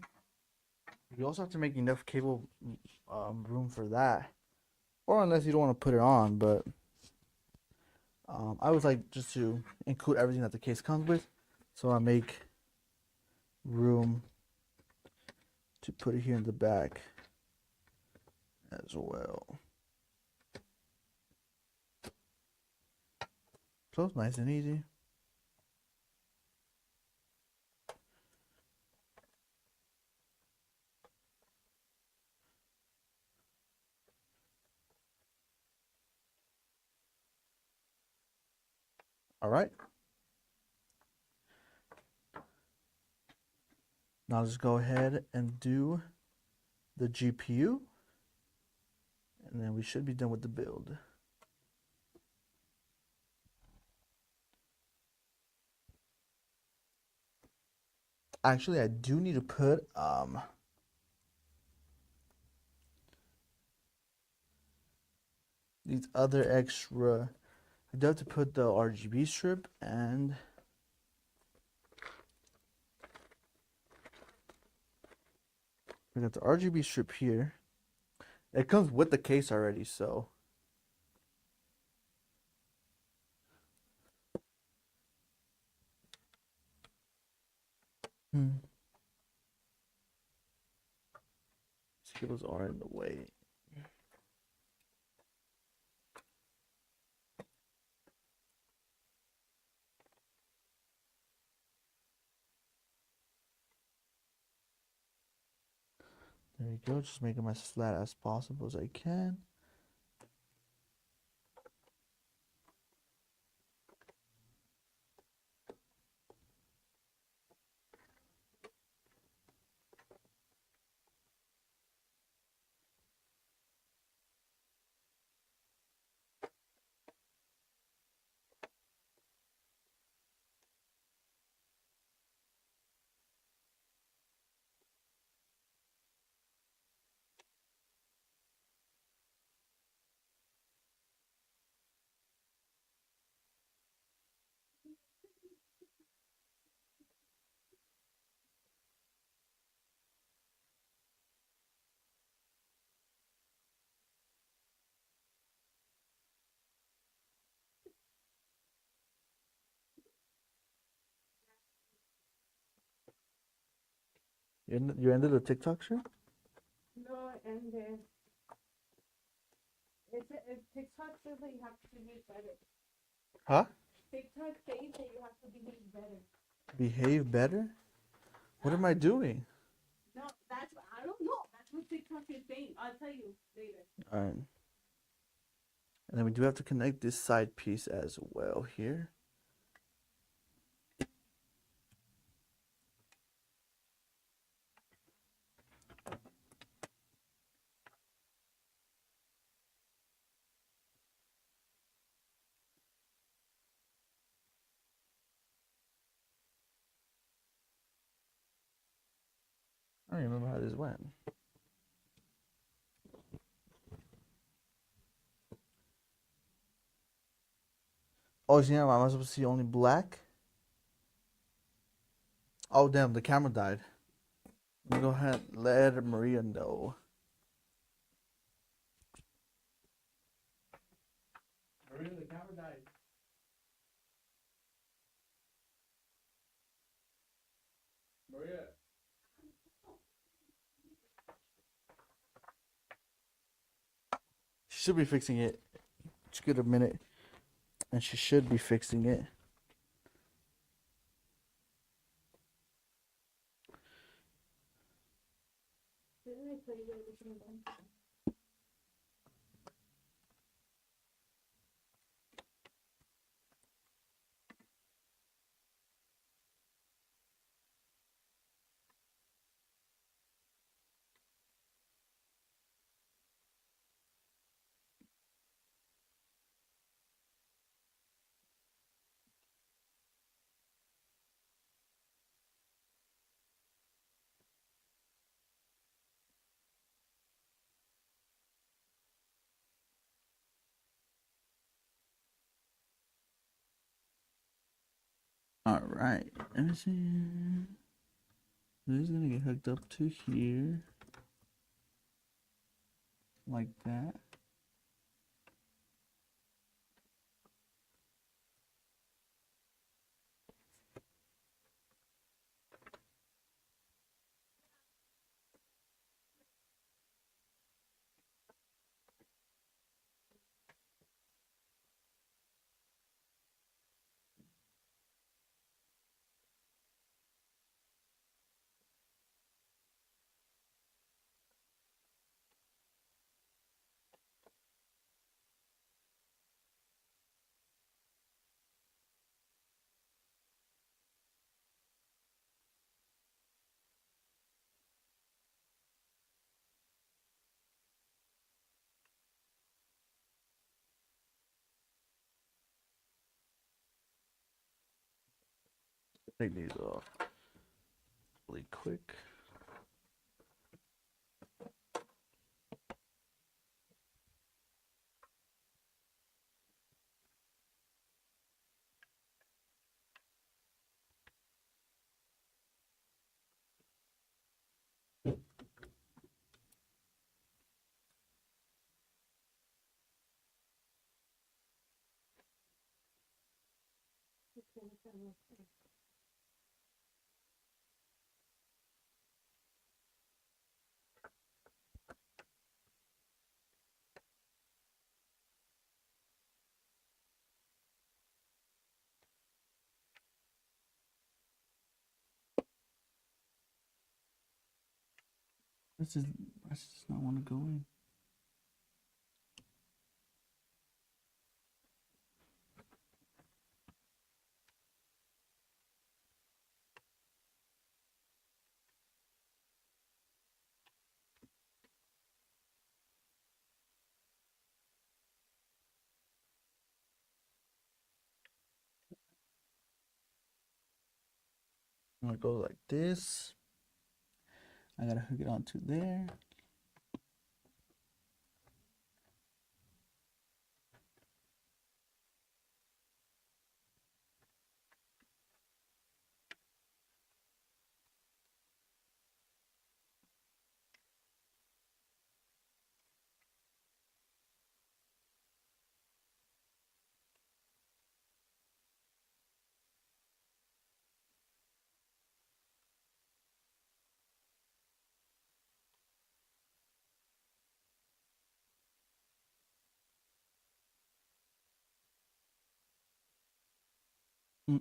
You also have to make enough cable room for that, or unless you don't want to put it on. But I always like just to include everything that the case comes with, so I make room to put it here in the back as well. So it's nice and easy. All right. Now let's go ahead and do the GPU, and then we should be done with the build. Actually, I do need to put these other extra. I do have to put the RGB strip, and we got the RGB strip here. It comes with the case already, so cables are in the way. There we go. Just make them as flat as possible as I can. You ended the TikTok stream? No, and then if TikTok says that you have to behave better. Huh? TikTok says that you have to behave better. Behave better? What am I doing? No, that's what I don't know. That's what TikTok is saying. I'll tell you later. All right. And then we do have to connect this side piece as well here. I don't even remember how this went. Oh, yeah, am I supposed to see only black? Oh, damn, the camera died. Let me go ahead and let Maria know. Maria, the camera died. Maria. She should be fixing it. Just give it a minute. And she should be fixing it. Didn't I tell you that it was gonna run? All right. Let me see. This is going to get hooked up to here. Like that. Take these off really quick. I just not want to go in. I'm gonna go like this. I gotta hook it onto there. Hmm.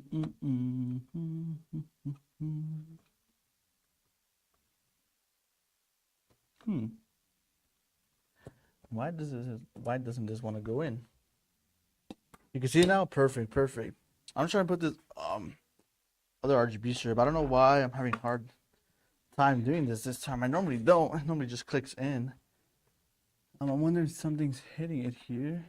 Why doesn't this want to go in? You can see it now? Perfect, perfect. I'm trying to put this other RGB strip. I don't know why I'm having hard time doing this time. I normally don't. I normally just clicks in. I'm wondering if something's hitting it here.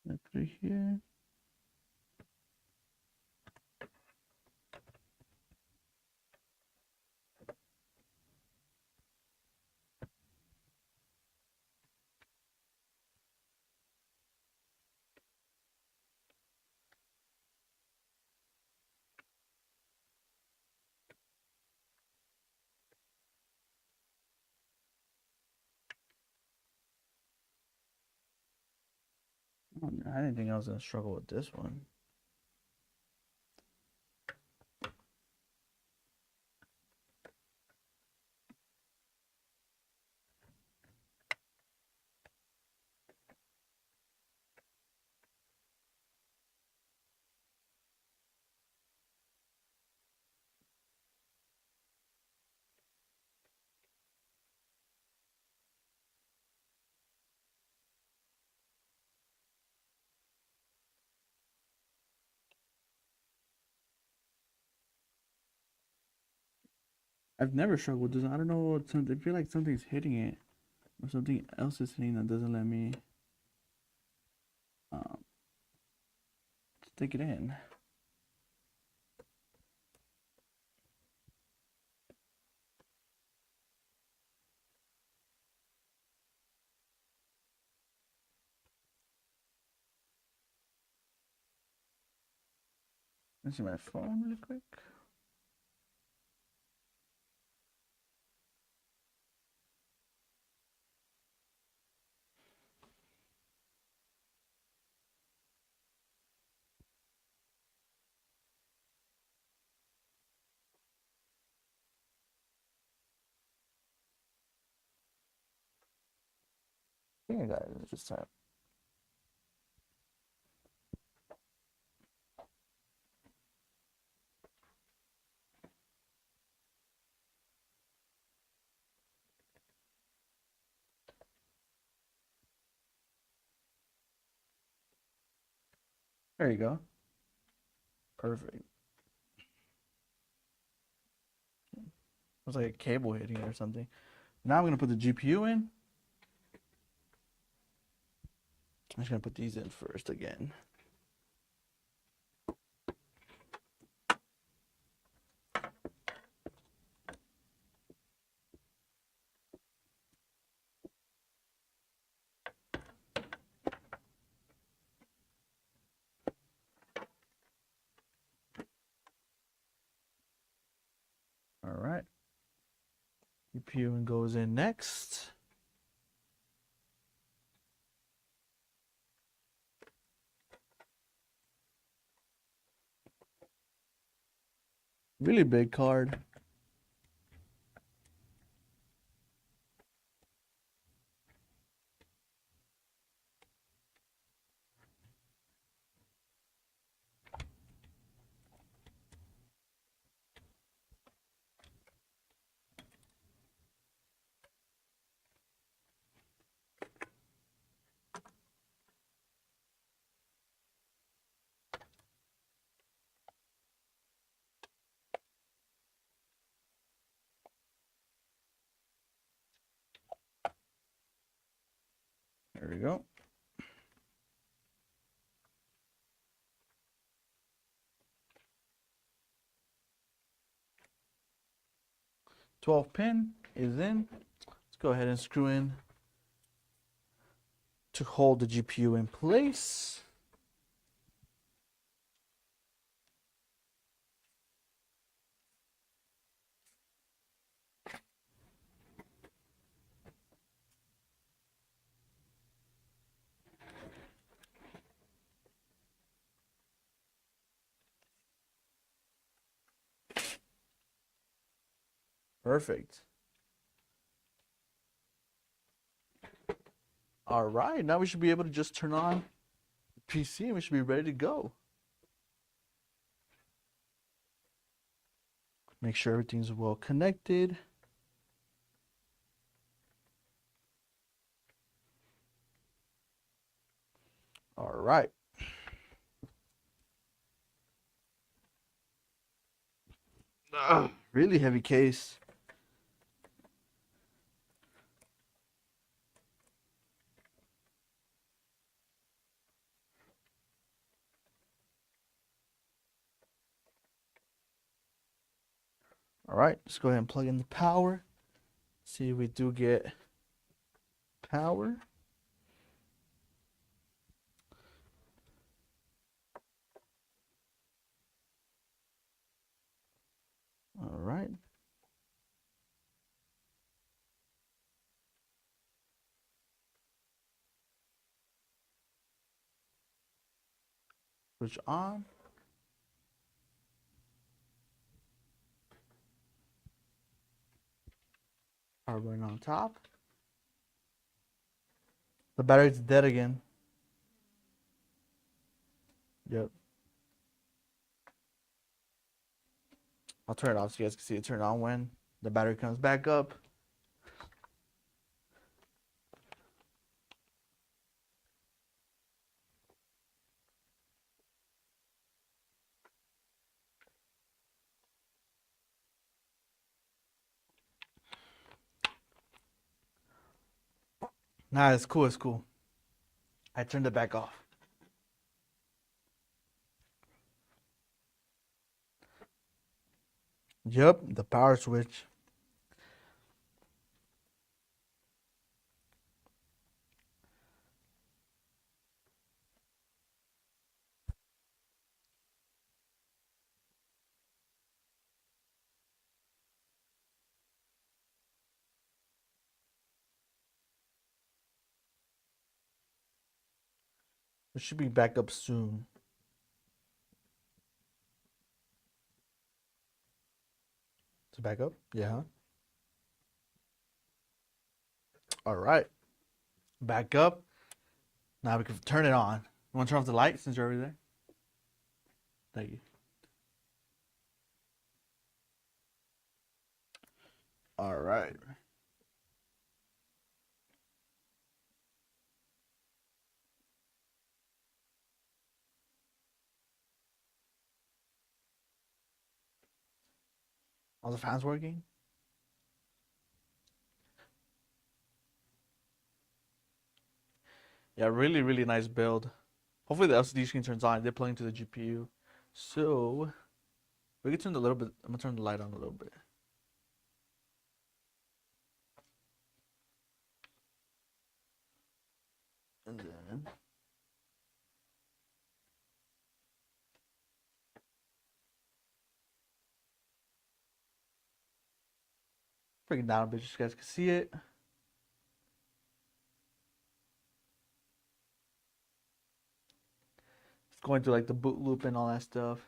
Like right here. I didn't think I was gonna struggle with this one. I've never struggled with this. I don't know what something. I feel like something's hitting it, or something else is hitting that doesn't let me um, stick it in. Let's see my phone really quick. I think I got it this time. There you go. Perfect. It was like a cable hitting it or something. Now I'm gonna put the GPU in. I'm just gonna put these in first again. GPU goes in next. Really big card. There we go. $12 is in. Let's go ahead and screw in to hold the GPU in place. Perfect. All right, now we should be able to just turn on the PC and we should be ready to go. Make sure everything's well connected. All right. Really heavy case. All right, let's go ahead and plug in the power. See if we do get power. All right. Switch on. Power going on top. The battery's dead again. Yep. I'll turn it off so you guys can see it turn on when the battery comes back up. Nah, it's cool, it's cool. I turned it back off. Yep, the power switch. It should be back up soon. To back up? Yeah. All right. Back up. Now we can turn it on. You want to turn off the light since you're already there? Thank you. All right. All the fans working? Yeah, really, really nice build. Hopefully the LCD screen turns on. They're plugging to the GPU. So we can turn a little bit. I'm gonna turn the light on a little bit. And then Bring it down a bit so you guys can see it. It's going through like the boot loop and all that stuff.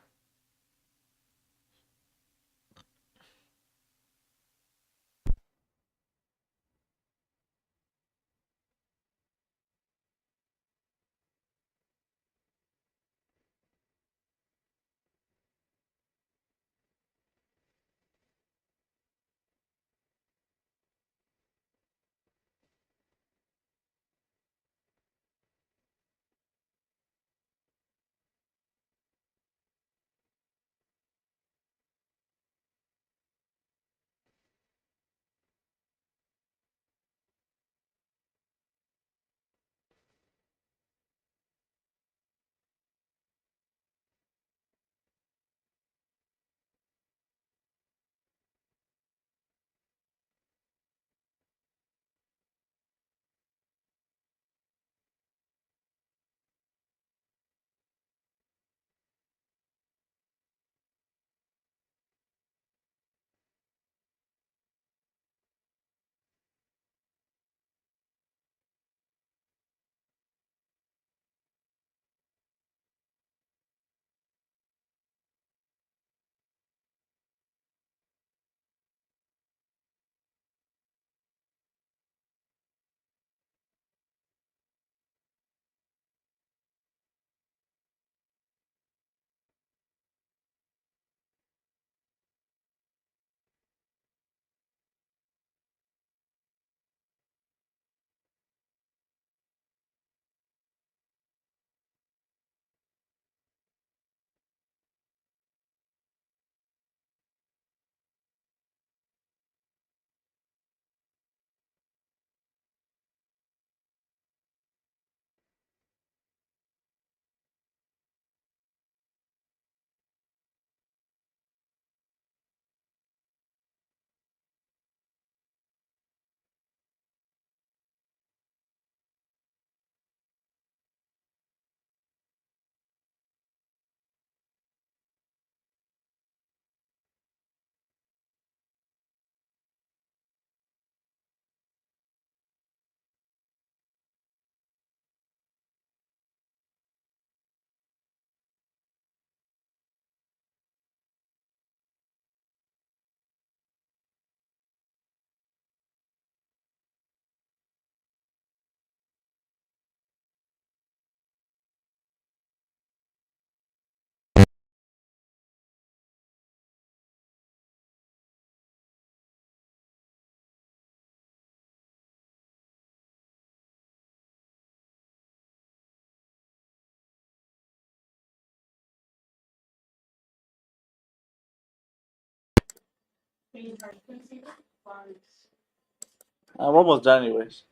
We're almost done, anyways.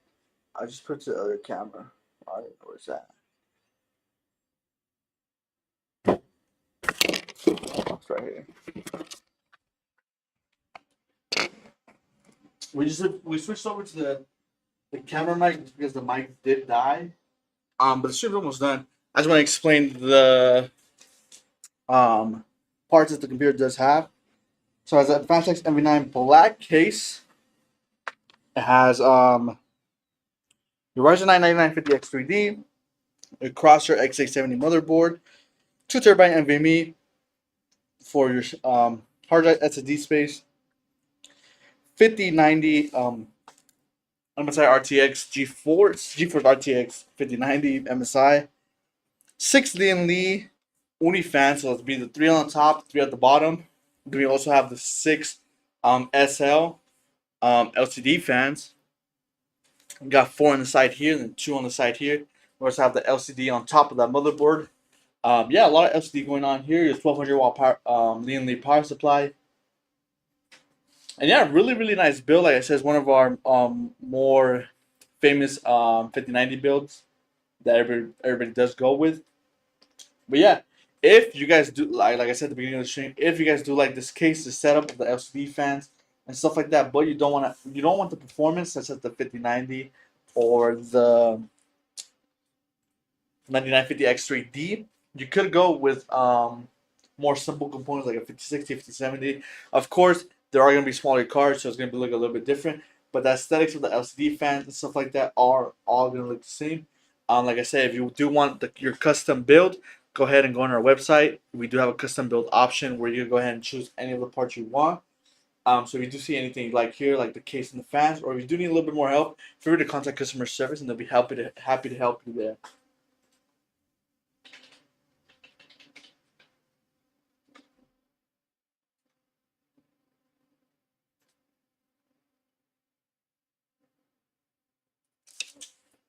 I just put the other camera. All right, where's that? Oh, it's right here. We switched over to the camera mic because the mic did die. But the stream's almost done. I just want to explain the parts that the computer does have. So it has an Advanced NV9 black case. It has your Ryzen 9 9950X 3D, a Crosshair X870 motherboard, 2 TB NVMe for your hard drive SSD space, 5090 MSI RTX GeForce RTX 5090 MSI, 6 Lee Uni fans, so it'll be the 3 on the top, 3 at the bottom. Then we also have the 6 SL LCD fans. We got 4 on the side here, and then 2 on the side here. We also have the LCD on top of that motherboard. Yeah, a lot of LCD going on here. Your 1200 watt power, Lee power supply. And yeah, really nice build. Like I said, it's one of our more famous 5090 builds that everybody does go with. But yeah, if you guys do like I said at the beginning of the stream, if you guys do like this case, the setup of the LCD fans and stuff like that, but you don't want the performance such as the 5090 or the 9950 X3D, you could go with more simple components like a 5060, 5070. Of course, There are going to be smaller cards, so it's going to look a little bit different. But the aesthetics of the LCD fans and stuff like that are all going to look the same. Like I said, if you do want your custom build, go ahead and go on our website. We do have a custom build option where you can go ahead and choose any of the parts you want. So if you do see anything like here, like the case and the fans, or if you do need a little bit more help, feel free to contact customer service, and they'll be happy to help you there.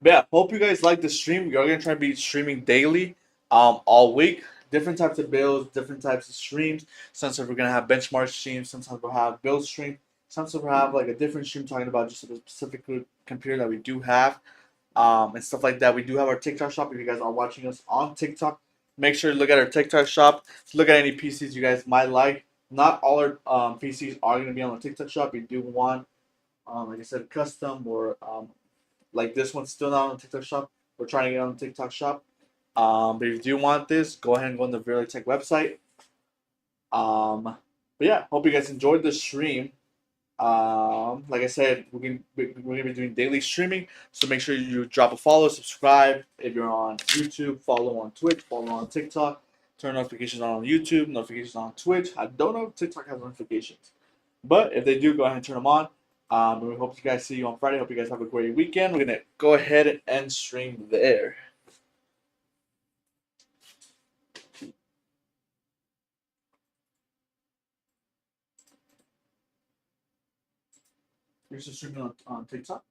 But yeah, hope you guys like the stream. We are gonna try to be streaming daily, all week. Different types of builds, different types of streams. Sometimes we're gonna have benchmark streams. Sometimes we'll have build stream. Sometimes we'll have like a different stream talking about just a specific computer that we do have, and stuff like that. We do have our TikTok shop. If you guys are watching us on TikTok, make sure to look at our TikTok shop. Look at any PCs you guys might like. Not all our PCs are gonna be on the TikTok shop. We do want, like I said, custom or like this one's still not on the TikTok shop. We're trying to get on the TikTok shop. But if you do want this, go ahead and go on the Verily Tech website. But yeah, hope you guys enjoyed the stream. Like I said, we're gonna be doing daily streaming, so make sure you drop a follow, subscribe. If you're on YouTube, follow on Twitch, follow on TikTok. Turn notifications on YouTube, notifications on Twitch. I don't know if TikTok has notifications, but if they do, go ahead and turn them on. And we hope you guys see you on Friday. Hope you guys have a great weekend. We're gonna go ahead and end stream there. You're still streaming on TikTok?